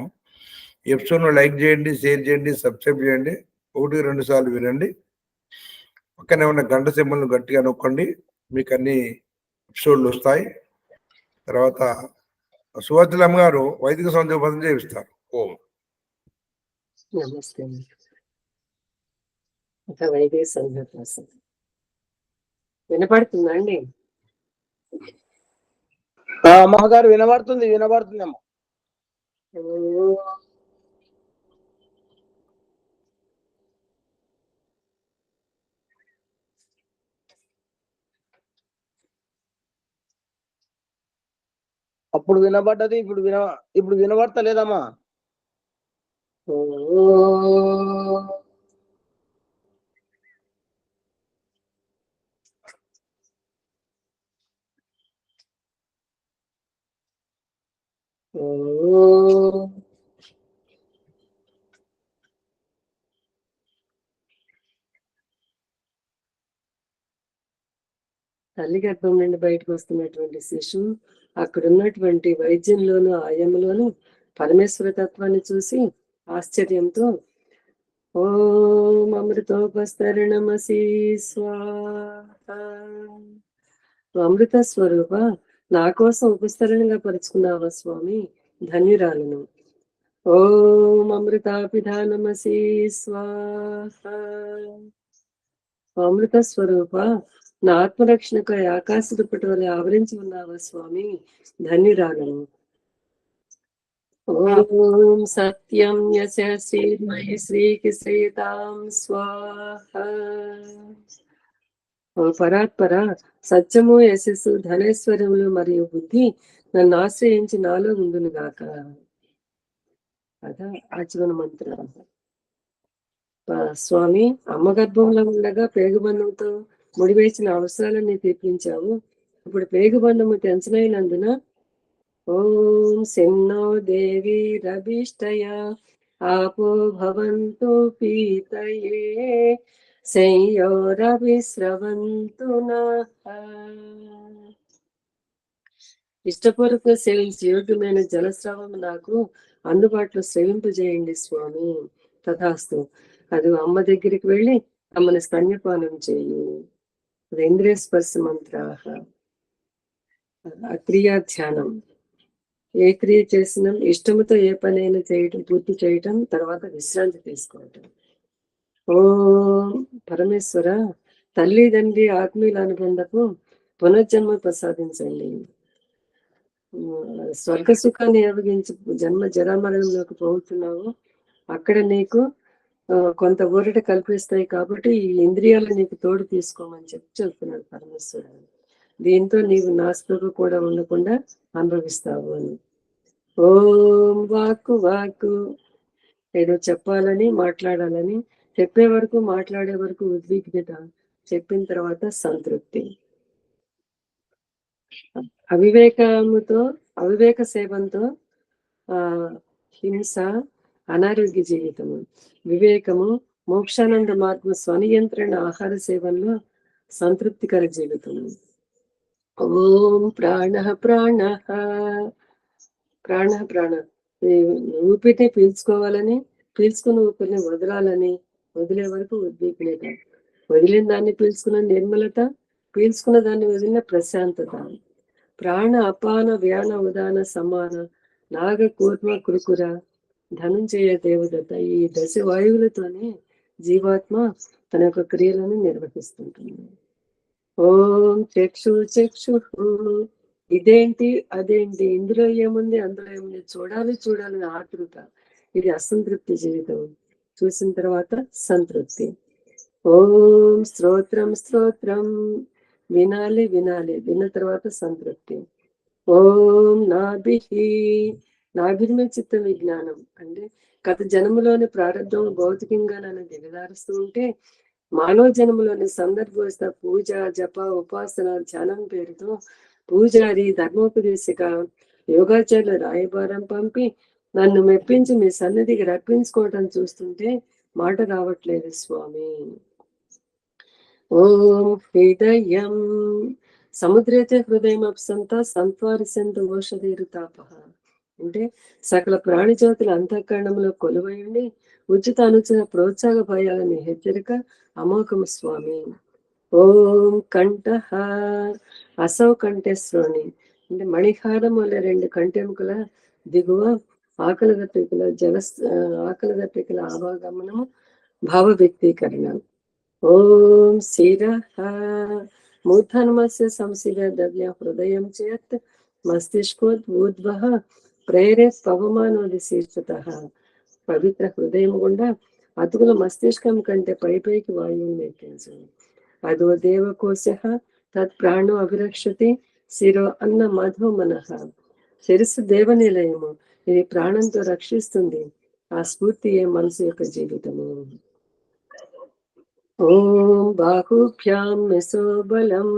ఎపిసోడ్ను లైక్ చేయండి, షేర్ చేయండి, సబ్స్క్రైబ్ చేయండి, 1-2 సార్లు వినండి. పక్కనే ఉన్న గంట సింబల్ను గట్టిగా నొక్కండి, మీకు అన్ని ఎపిసోడ్లు వస్తాయి. తర్వాత సువర్చలమ్మ గారు వైదిక సంధ్యోపాసన చేయిస్తారు. ఓం నమస్తే. వైదిక సంధ్యోపాసన వినపడుతుందా అండి? అమ్మగారు వినబడుతుంది, వినబడుతుందమ్మా. అప్పుడు వినబడ్డది, ఇప్పుడు వినబడతలేదమ్మా. తల్లి గర్భం నుండి బయటకు వస్తున్నటువంటి శిశువు అక్కడ ఉన్నటువంటి వైద్యంలోను ఆయంలోను పరమేశ్వర తత్వాన్ని చూసి ఆశ్చర్యంతో ఓం అమృతోపస్తరణమసి స్వాహ. అమృత స్వరూప, నా కోసం ఉపస్తరణంగా పరుచుకున్నావా స్వామి, ధన్యురాలను. ఓం అమృతాపిధానమసి స్వాహ. అమృత స్వరూప, నా ఆత్మరక్షణకు ఆకాశ దుప్పటి వల్ల ఆవరించి ఉన్నావా స్వామి, ధన్యురాలను. ఓం సత్యం యశ శ్రీమహి శ్రీకి శ్రీతాం స్వాహ. ఓ పరాత్పర, సత్యము, యశస్సు, ధనేశ్వర్యములు మరియు బుద్ధి నన్ను ఆశ్రయించి నాలో ఉండును గాక. అదా ఆచరణ మంత్రం. స్వామి, అమ్మ గర్భంలో ఉండగా పేగుబంధంతో ముడివేసిన అవసరాలన్నీ తీర్పించావు. ఇప్పుడు పేగుబంధము తెంచనైనందున ఓం శన్నో దేవి రభిష్టయ ఆపో భవంతు పీతయే సంయోరవిస్రవంతు నః. ఇష్టపూర్వక సేవించి యోగ్యమైన జలస్రావం నాకు అందుబాటులో స్రవింపజేయండి స్వామి. తథాస్తు. అది అమ్మ దగ్గరికి వెళ్ళి అమ్మని స్తన్యపానం చేయి. ఇంద్రియ స్పర్శ మంత్రాహ. క్రియా ధ్యానం. ఏ క్రియ చేసినా ఇష్టముతో ఏ పనైనా చేయటం, పూర్తి చేయటం, తర్వాత విశ్రాంతి తీసుకోవటం. ఓం పరమేశ్వర, తల్లి తండ్రి ఆత్మీయుల అనుబంధకు పునర్జన్మ ప్రసాదించండి. స్వర్గ సుఖాన్ని ఏవగించి జన్మ జరామరణంలోకి పోతున్నావు. అక్కడ నీకు కొంత ఊరట కల్పిస్తాయి కాబట్టి ఈ ఇంద్రియాలు నీకు తోడు తీసుకోమని చెప్తున్నాడు పరమేశ్వరుడు. దీంతో నీవు నాస్తికు కూడా ఉండకుండా అనుభవిస్తావు అని. ఓం వాక్కు వాక్కు ఏదో చెప్పాలని మాట్లాడాలని, చెప్పే వరకు మాట్లాడే వరకు ఉద్విగ్నత, చెప్పిన తర్వాత సంతృప్తి. అవివేక సేవంతో హింస, అనారోగ్య జీవితము. వివేకము, మోక్షానంద మార్గం, స్వనియంత్రణ, ఆహార సేవల్లో సంతృప్తికర జీవితము. ఓం ప్రాణ ప్రాణ ప్రాణ ప్రాణ ఊపిరిని పీల్చుకోవాలని, పీల్చుకున్న ఊపిరిని వదలాలని, వదిలే వరకు ఉద్విగ్నత, వదిలిన దాన్ని పీల్చుకున్న నిర్మలత, పీల్చుకున్న దాన్ని వదిలిన ప్రశాంతత. ప్రాణ అపాన వ్యాన ఉదాన సమాన నాగ కూర్మ కురుకుర ధనుంజయ దేవదత్త. ఈ దశ వాయువులతోనే జీవాత్మ తన యొక్క క్రియలను నిర్వహిస్తుంటుంది. ఓం చక్షు చక్షు ఇదేంటి అదేంటి, ఇందులో ఏముంది అందులో ఏముంది, చూడాలి చూడాలని ఆతృత. ఇది అసంతృప్తి జీవితం. చూసిన తర్వాత సంతృప్తి. ఓం స్తోత్రం స్తోత్రం వినాలి వినాలి, విన్న తర్వాత సంతృప్తి. ఓం నాభిర్మ చిత్త విజ్ఞానం అంటే గత జన్మలోని ప్రారంభం భౌతికంగా నన్ను దిగదారుస్తూ ఉంటే, మానవ జన్మలోని సందర్భోస్త పూజ జప ఉపాసన ధ్యానం పేరుతో పూజారి ధర్మోపదేశిక యోగాచార్యుల రాయబారం పంపి నన్ను మెప్పించి మీ సన్నిధికి రప్పించుకోవటం చూస్తుంటే మాట రావట్లేదు స్వామి. ఓం హృదయం సముద్రేతే హృదయం అప్సంత సంత్వారిసంత ఓషధీరు తాప అంటే సకల ప్రాణిజ్యోతుల అంతఃకరణంలో కొలువయండి ఉచిత అనుచిత ప్రోత్సాహ భయాలని హెచ్చరిక అమోఘము స్వామి. ఓం కంఠ అసౌ కంఠేశ్వరుని అంటే మణిహారం వల్ల 2 కంఠెముకల దిగువ ఆకలి దప్పికల ఆవాగమనము భావ వ్యక్తీకరణ. ఓం శిర మూర్ధన్మస్య సంశిర ద్రవ్య హృదయం చేత్ మస్తిష్కోద్భూద్వ ప్రేరేత్ పవమానోది శీర్షత. పవిత్ర హృదయం గుండా అతుకుల మస్తిష్కం కంటే పైకి వాయువుని నెట్టించు. అదో దేవకోశ తత్ ప్రాణో అభిరక్షతి శిరో అన్న మధో మనః. శిరస్సు దేవనిలయము, ఇది ప్రాణంతో రక్షిస్తుంది. ఆ స్ఫూర్తియే మనసు యొక్క జీవితము. ఓం బాహుభ్యాం మెసోబలం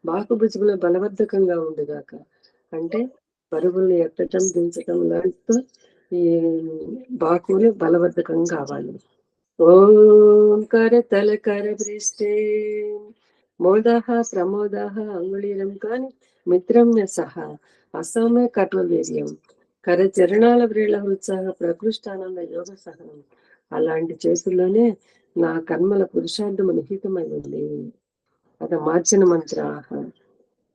బాహుభుజముల బలవర్ధకంగా ఉండుగాక అంటే పరుగుల్ని ఎత్తటం దించటం లాంటితో ఈ బాహువులు బలవర్ధకం కావాలి. ఓం కరతల కరవృష్టే మోదాహ ప్రమోదాహ అంగుళీరం కాని మిత్రమ్య సహా అసౌమ్య కర్మవీర్యం కరచరణాల వ్రేళ ఉత్సాహ ప్రకృష్టానంద యోగ సహనం. అలాంటి చేతుల్లోనే నా కర్మల పురుషార్థము నిహితమై ఉంది. అది మార్చిన మంత్రాహ.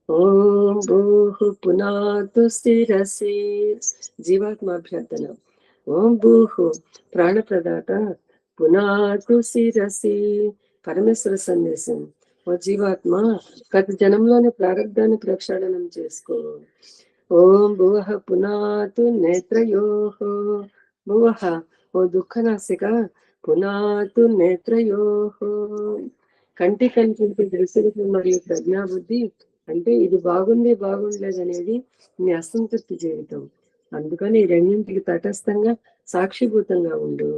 ఓం భూహు పునాతు స్థిరసి జీవాత్మాభ్యర్థన. ఓం భూహు ప్రాణప్రదాత పునాతు శిరసి పరమేశ్వర సందేశం. ఓ జీవాత్మ గత జనంలోని ప్రారంధాన్ని ప్రక్షాళనం చేసుకో. ఓం భువః పునాతు నేత్రయోః భువః ఓ దుఃఖనాశిక పునాతు నేత్రయోః. కంటి కనిపించే దృశ్యం మరియు ప్రజ్ఞాబుద్ధి అంటే ఇది బాగుంది బాగుండలేదు అనేది నీ అసంతృప్తి జీవితం. అందుకని ఈ రెండింటికి తటస్థంగా సాక్షిభూతంగా ఉండు.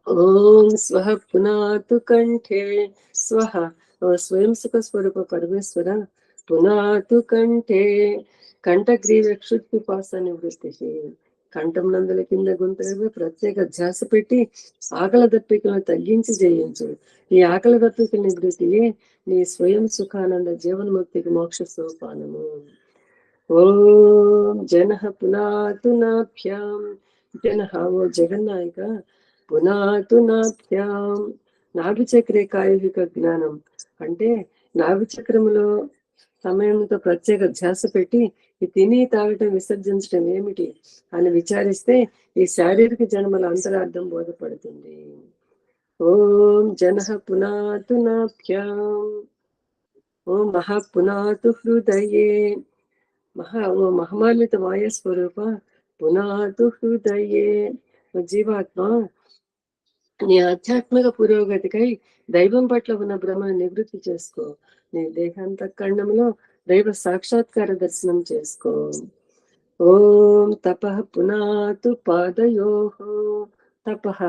ఓం స్వహ పునాతు కంఠే స్వహ ఓ స్వయం సుఖ స్వరూప పరమేశ్వర పునాతు కంఠే కంఠగ్రీవ క్షుత్పిపాస నివృత్తి. కంఠం నందుల కింద గుంతగా ప్రత్యేక ధ్యాస పెట్టి ఆకలి దప్పికలను తగ్గించి జయించు. ఈ ఆకలి దప్పికల నివృత్తియే నీ స్వయం సుఖానంద జీవన్ముక్తికి మోక్ష సోపానము. ఓం జనః పునాతు నాభ్యాం జనః ఓ జగన్నాయక పునాతు నాభ్యాం నాభి చక్రే కాయుహిక జ్ఞానం అంటే నాభి చక్రములో సమయంతో ప్రత్యేక ధ్యాస పెట్టి ఈ తిని తాగటం విసర్జించడం ఏమిటి అని విచారిస్తే ఈ శారీరక జన్మల అంతరార్థం బోధపడుతుంది. ఓం జనః పునాతు నాభ్యాం ఓం మహా పునాతు హృదయే ఓ మహమాన్విత మాయస్వరూప పునాతు హృదయే. జీవాత్మ నీ ఆధ్యాత్మిక పురోగతికై దైవం పట్ల ఉన్న భ్రమను నివృత్తి చేసుకో. నీ దేహాంతఃకరణంలో దైవ సాక్షాత్కార దర్శనం చేసుకో. ఓం తపః పునాతు పాదయోః. తపః,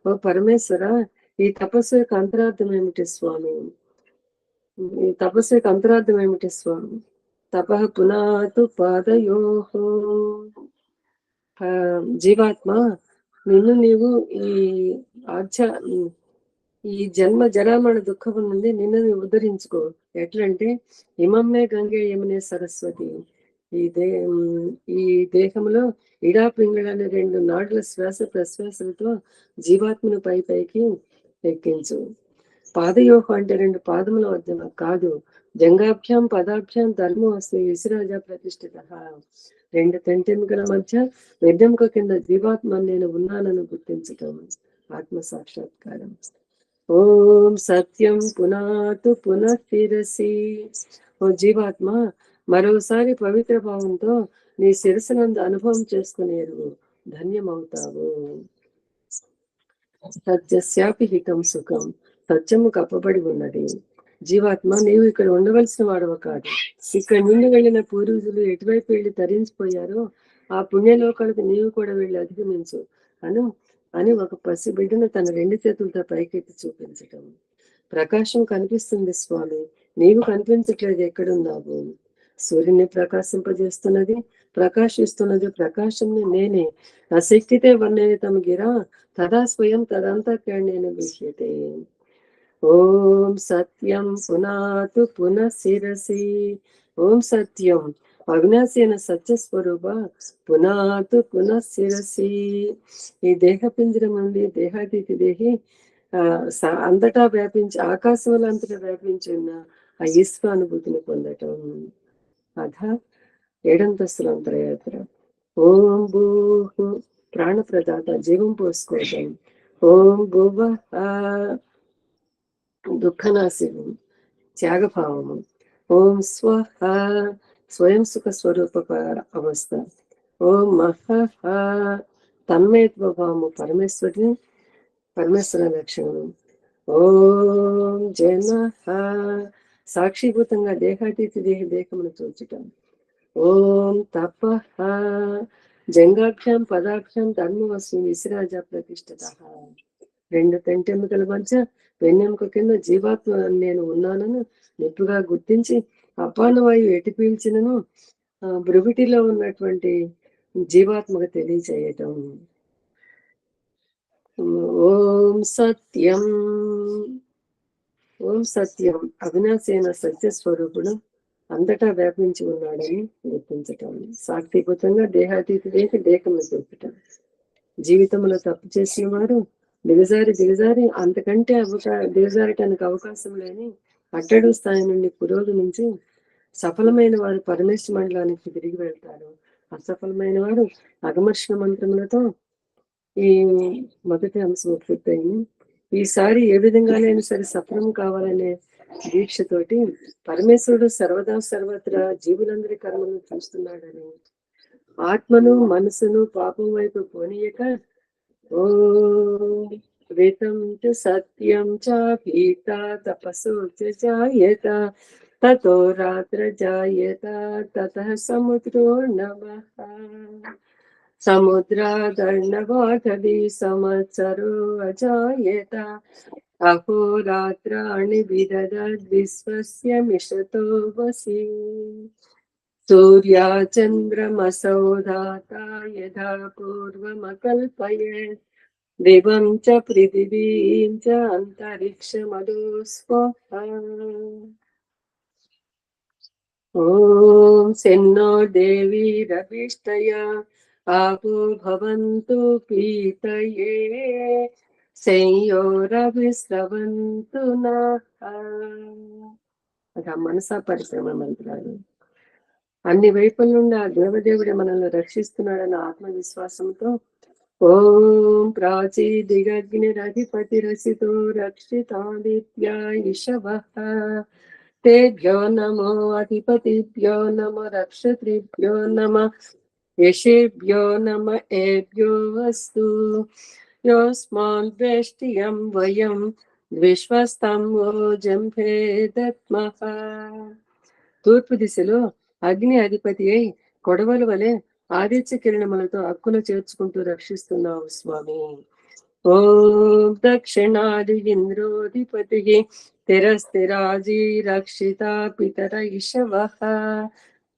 ఓ పరమేశ్వర, ఈ తపస్సు యొక్క అంతరార్థం ఏమిటి స్వామి? ఈ తపస్సు యొక్క అంతరార్థం ఏమిటి స్వామి? తపః పునాతు పాదయోః. జీవాత్మ, నిన్ను నీవు ఈ జన్మ జరామరణ దుఃఖం నుండి నిన్ను నీవు ఉద్ధరించుకో. ఎట్లంటే ఇమమ్మే గంగే యమునే సరస్వతి. ఈ దేహంలో ఇడా పింగళని 2 నాడుల శ్వాస ప్రశ్వాసలతో జీవాత్మను పైకి ఎక్కించు. పాదయోహం అంటే 2 పాదముల వద్ద కాదు. జంగాభ్యాం పదాభ్యాం ధర్మం వస్తే విశ్వరాజా ప్రతిష్ఠిత. 2 తెంటెముకల మధ్య వెన్నెముక కింద జీవాత్మ నేను ఉన్నానని గుర్తించటం ఆత్మ సాక్షాత్కారం. ఓం సత్యం పునాతు పునఃశిరసి. ఓ జీవాత్మ, మరోసారి పవిత్ర భావంతో నీ శిరస్సునందు అనుభవం చేసుకునేరు ధన్యమవుతావు. సత్యస్యాపి హితం సుఖం. సత్యము కప్పబడి ఉన్నది. జీవాత్మ, నీవు ఇక్కడ ఉండవలసిన వాడవ కాదు. ఇక్కడ నుండి వెళ్ళిన పూర్వీకులు ఎటువైపు వెళ్ళి తరించిపోయారో ఆ పుణ్యలోకాలకు నీవు కూడా వెళ్ళి అధిగమించు అని ఒక పసిబిడ్డను తన 2 చేతులతో పైకెత్తి చూపించటం. ప్రకాశం కనిపిస్తుంది స్వామి, నీవు కనిపించట్లేదు. ఎక్కడున్నావు? సూర్యుని ప్రకాశింపజేస్తున్నది, ప్రకాశిస్తున్నది ప్రకాశంని నేనే. అశక్తితే వర్ణయితం గిరా తదా స్వయం తదంతఃకరణేన విష్యతే. ఓం సత్యం పునాతు పునఃశిరసి. ఓం సత్యం, అవినాశి అయిన సత్యస్వరూప పునాతు పునఃశిరసి. ఈ దేహపింజరం నుండి దేహాతీతి దేహి అంతటా వ్యాపించి ఆకాశంలో అంతటా వ్యాపించి ఉన్న ఆ ఈశ్వర అనుభూతిని పొందటం. అధ 7 అంతరయాత్ర. ఓం భూహు, ప్రాణప్రదాత, జీవం పోసుకోవటం. ఓం భువ, దుఃఖనాశిము, త్యాగభావము. ఓం స్వహ, స్వయం సుఖ స్వరూప అవస్థ. ఓం మహ, తన్మయత్వ భావము, పరమేశ్వర లక్షణము. ఓం జన, సాక్షిభూతంగా దేహాతీతి దేహమును చూచటం. ఓం తప, జంగాభ్యాం పదాభ్యాం ధర్మవస్తు విశ్రాజ ప్రతిష్ఠిత. 2 తెంటెముకల మధ్య వెన్నెముక కింద జీవాత్మ నేను ఉన్నానని నిప్పుగా గుర్తించి అపానవాయువు ఎటు పీల్చినను బ్రువిటిలో ఉన్నటువంటి జీవాత్మకు తెలియచేయటం. ఓం సత్యం, ఓం సత్యం, అవినాశైన సత్యస్వరూపుడు అంతటా వ్యాపించి ఉన్నాడని గుర్తించటం. సాక్షిభూతంగా దేహాతీతి దేహమును చూపటం. జీవితంలో తప్పు చేసిన వారు దిగజారి అంతకంటే దిగజారటానికి అవకాశం లేని అట్టడు స్థాయి నుండి పురోగమించి సఫలమైన వారు పరమేశ్వర మండలానికి తిరిగి వెళ్తారు. అసఫలమైన వారు అగమర్షణ మంత్రములతో ఈ మొదటి అంశం పూర్తయింది. ఈసారి ఏ విధంగానైనా సరే సఫలం కావాలనే దీక్షతోటి పరమేశ్వరుడు సర్వదా సర్వత్రా జీవులందరి కర్మను చూస్తున్నాడని, ఆత్మను మనసును పాపం వైపు పోనీయక ఓం వేతం చ సత్యం చ పీత తపస్సు చ జాయత తతో రాత్ర జాయత తతః సముద్రో నవః సముద్రాదర్ణవాటవీ సంవత్సరో అజాయత అహోరాత్రాణి విదద్విశ్వస్య మిషతో వసి సూర్యా చంద్రమసౌ ధాతా యథా పూర్వమకల్పయేత్ దివం చ పృథివీం చ అంతరిక్షమదో స్వః. ఓం శన్నో దేవీరవిష్టయా ఆపో భవంతు పీతయే సంయోరవిశ్రవంతు నః. అది ఆ మనసా పరిశ్రమ మంత్రాలు. అన్ని వైపుల నుండి ఆ దేవదేవుడే మనల్ని రక్షిస్తున్నాడన్న ఆత్మవిశ్వాసంతో ఓం ప్రాచీ దిగగ్నిరధిపతి రసితో రక్షితాదిత్యా ఇషవః తేభ్యో నమో అధిపతిభ్యో నమో రక్షత్రిభ్యో నమః యశేభ్యో నమ ఏభ్యో అస్తు యోస్మాన్ వేష్టియం వయం విశ్వస్తం ఓజంభే దత్మః. తూర్పు దిశలో అగ్ని అధిపతి అయి కొడవల వలె ఆదిత్య కిరణములతో హక్కును చేర్చుకుంటూ రక్షిస్తున్నావు స్వామి. ఓం దక్షిణాది ఇంద్రోధిపతి తిరస్థిరాజీ రక్షిత పితర ఇషవః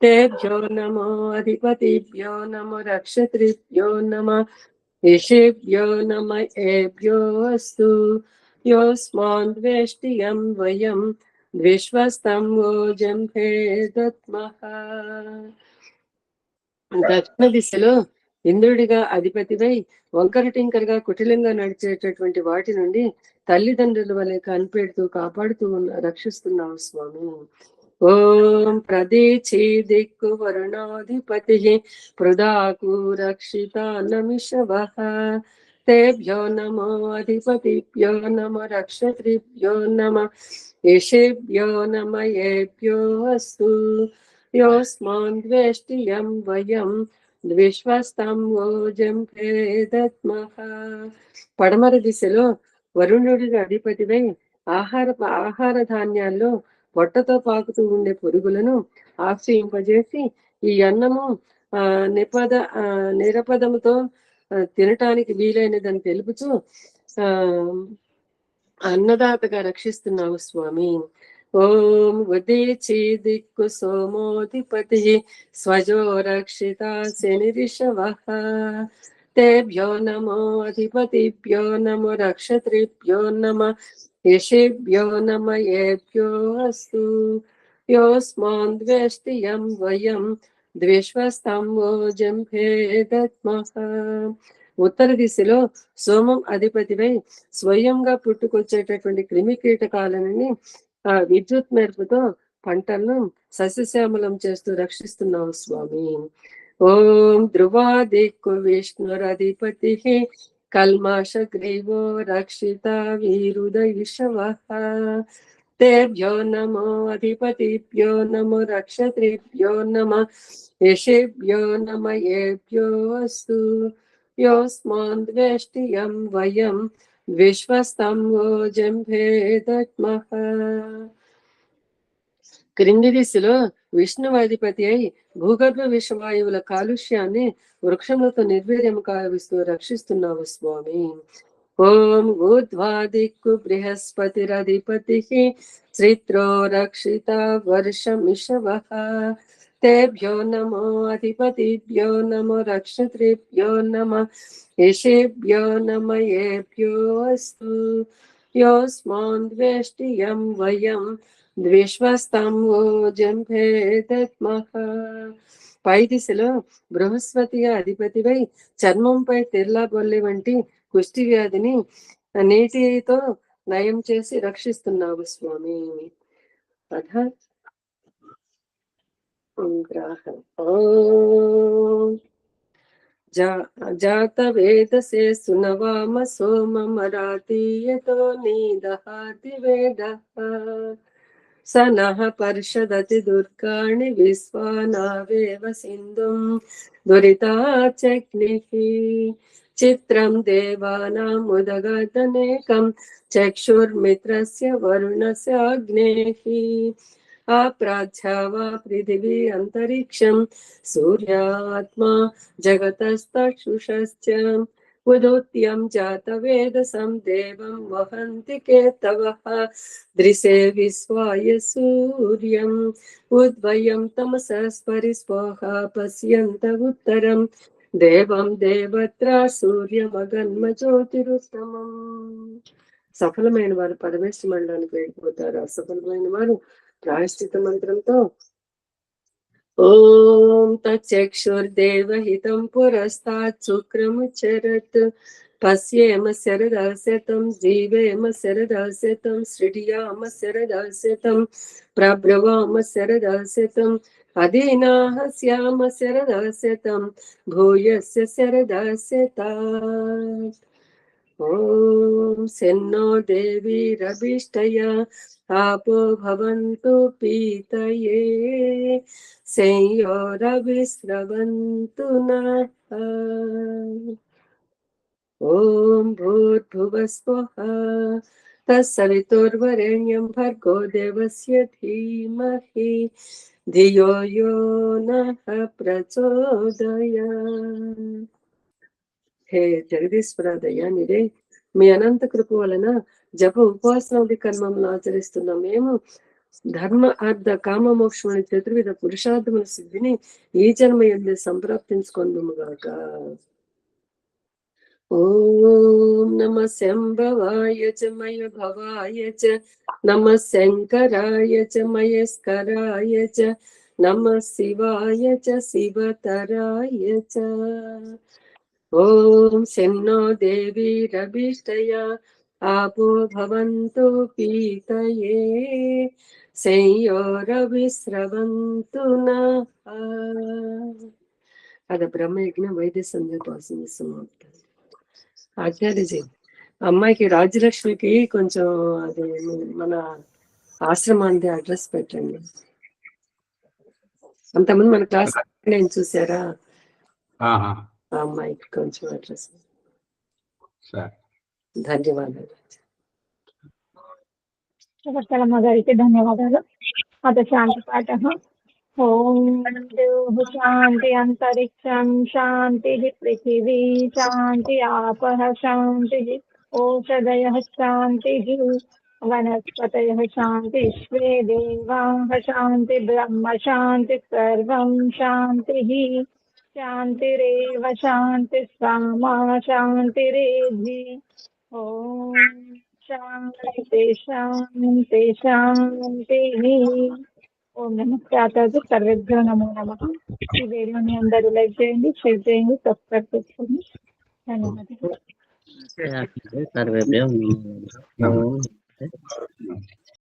తేభ్యో నమో అధిపతిభ్యో నమో రక్షత్రిభ్యో నమః ఋషిభ్యో నమ ఏభ్యో అస్తు యోస్మాన్ ద్వేష్టియం వయం విశ్వస్తం ఓజం భేదత్మః. దక్షిణ దిశలో ఇంద్రుడిగా అధిపతివై వంకర టింకరగా కుటిలంగా నడిచేటటువంటి వాటి నుండి తల్లిదండ్రుల వలె కనిపెడుతూ కాపాడుతూ రక్షిస్తున్నావు స్వామి. ఓం ప్రదీచి దిక్కు వరుణాధిపతి పృదాకు రక్షిత నమిషవః తేభ్యో నమో అధిపతిభ్యో నమ రక్షత్రిభ్యో నమ ఋషిభ్యో నమ ఏభ్యో అస్తు యోస్మాన్ ద్వేష్టియం వయం విశ్వస్తం ఓజం భేదత్మః. పడమర దిశలో వరుణుడిగా అధిపతివై ఆహార ధాన్యాల్లో పొట్టతో పాకుతూ ఉండే పురుగులను ఆశ్రయింపజేసి ఈ అన్నము నిరపదముతో తినటానికి వీలైనదని తెలుపుతూ అన్నదాతగా రక్షిస్తున్నావు స్వామి. ఓం ఉదీచి దిక్కు సోమోధిపతి స్వజో రక్షిత శనిరిషవః తేభ్యో నమో అధిపతిభ్యో నమో రక్షత్రిభ్యో నమ ఋషిభ్యో నమ ఏభ్యో అస్తు యోస్మాన్ ద్వేష్టియం వయం ద్విశ్వస్తం ఓజం భేదత్మః. ఉత్తర దిశలో సోమం అధిపతివై స్వయంగా పుట్టుకొచ్చేటటువంటి క్రిమి కీటకాలని విద్యుత్ మెరుపుతో పంటలను సస్యశ్యామలం చేస్తూ రక్షిస్తున్నావు స్వామి. ఓం ధ్రువా దిక్కు విష్ణురధిపతి కల్మాష గ్రీవో రక్షిత వీరుదయిషవః తేభ్యో నమో అధిపతిభ్యో నమో రక్షత్రిభ్యో నమ ఋషిభ్యో నమ ఏభ్యో అస్తు యోస్మాన్ ద్వేష్టియం వయం విశ్వస్తం ఓజం భేదత్మః. క్రింది దిశలో విష్ణువాధిపతి అయి భూగర్భ విషవాయువుల కాలుష్యాన్ని వృక్షములతో నిర్వీర్యం కావిస్తూ రక్షిస్తున్నావు స్వామి. ఓం ఊర్ధ్వా దిక్కు బృహస్పతిరధిపతి శ్రిత్రో రక్షిత వర్షమిషవః తేభ్యో నమో అధిపతిభ్యో నమో రక్షత్రిభ్యో నమ ఋషిభ్యో నమ ఏభ్యో అస్తు యోస్మాన్ ద్వేష్టియం వయం ద్విశ్వస్తం ఓజం భేదత్మః. పై దిశలో బృహస్పతిగా అధిపతివై చర్మంపై తెల్ల బొల్లి వంటి కుష్టి వ్యాధిని నీటితో నయం చేసి రక్షిస్తున్నావు స్వామి. జాత వేదసే సునవామ సోమమరాతీయతో నీదహాతి వేదః సనః పర్షదతి దుర్గాణి విశ్వానావేవ సింధుం దురితాచగ్నిః చిత్రం దేవానాం ఉదగతనేకం చక్షుర్మిత్రస్య వరుణస్య అగ్నేః అప్రాచ్యవా పృథివీ అంతరిక్షం సూర్యాత్మా జగతస్తక్షుషశ్చ ఉదోత్యం జాతవేదసం దేవం వహంతి కేతవః దృశే విశ్వాయ సూర్యం ఉద్వయం తమసస్పరిస్వాహ పశ్యంత ఉత్తరం దేవం దేవత్ర సూర్యమగన్మ జ్యోతిరుత్తమం. సఫలమైన వారు పరమేశ్వర మండలానికి వెళ్ళిపోతారు. అసఫలమైన వారు ప్రాయశ్చిత మంత్రంతో ఓం తచ్చక్షుర్దేవహితం పురస్తాత్ శుక్రముచరత్ పశ్యేమ శరదాశతం జీవేమ శరదాశతం సృడియామ శరదాశతం ప్రభ్రవామ శరదాశతం అధీనాః స్యామ శరదాశతం భూయస్య శరదాశతాత్. ఓం శన్నో దేవీరభిష్టయా ఆపో భవంతు పీతయే సంయోరవిస్రవంతు నః. ఓం భూర్భువస్వః తత్సవితుర్వరేణ్యం భర్గో దేవస్య ధీమహి ధియో యో నః ప్రచోదయా. హే జగదీశ్వర దయానిదే, మీ అనంత కృప వలన జప ఉపవాసాది కర్మములు ఆచరిస్తున్న మేము ధర్మ అర్థ కామ మోక్షముని చతుర్విధ పురుషార్థముల సిద్ధిని ఈ జన్మ యందు సంప్రాప్తించుకొందుముగాక. ఓం నమ శంభవాయ చ మయ భవాయ చ నమ శంకరాయ చ మయస్కరాయ చ నమ శివాయ చ శివతరాయ చ. ఓం శన్నో దేవి రవిష్టయా ఆపో భవంతు పీతయే సంయోరవిస్రవంతు నః. అది బ్రహ్మయజ్ఞ వైద్య సంధ్యోపాసన సమాప్తం. ఆచార్యజీ, అమ్మాయికి రాజ్యలక్ష్మికి కొంచెం అది మన ఆశ్రమానికి అడ్రస్ పెట్టండి. అంతకుముందు మన క్లాస్ నేను చూసారా, ఆ అమ్మాయికి కొంచెం అడ్రస్. ధన్యవాదాలు. శివకళమ్మ గారికి ధన్యవాదాలు. అత శాంతి పాఠ. ఓం శాంతి అంతరిక్షం శాంతి పృథివీ శాంతి ఆపః శాంతి ఓషధయః శాంతి వనస్పతయః శాంతి విశ్వే దేవాః శాంతి బ్రహ్మ శాంతి సర్వం శాంతి శాంతిరేవ శాంతి సామా శాంతిరేధి. ఓం శాంతి శాంతి శాంతి. ఓం నమస్తే ఆచార్య. సర్వేభ్యో నమో నమః. ఈ వీడియోని అందరూ లైక్ చేయండి, షేర్ చేయండి, సబ్స్క్రైబ్ చేసుకోండి. ధన్యవాదాలు. సర్వేభ్యో నమః.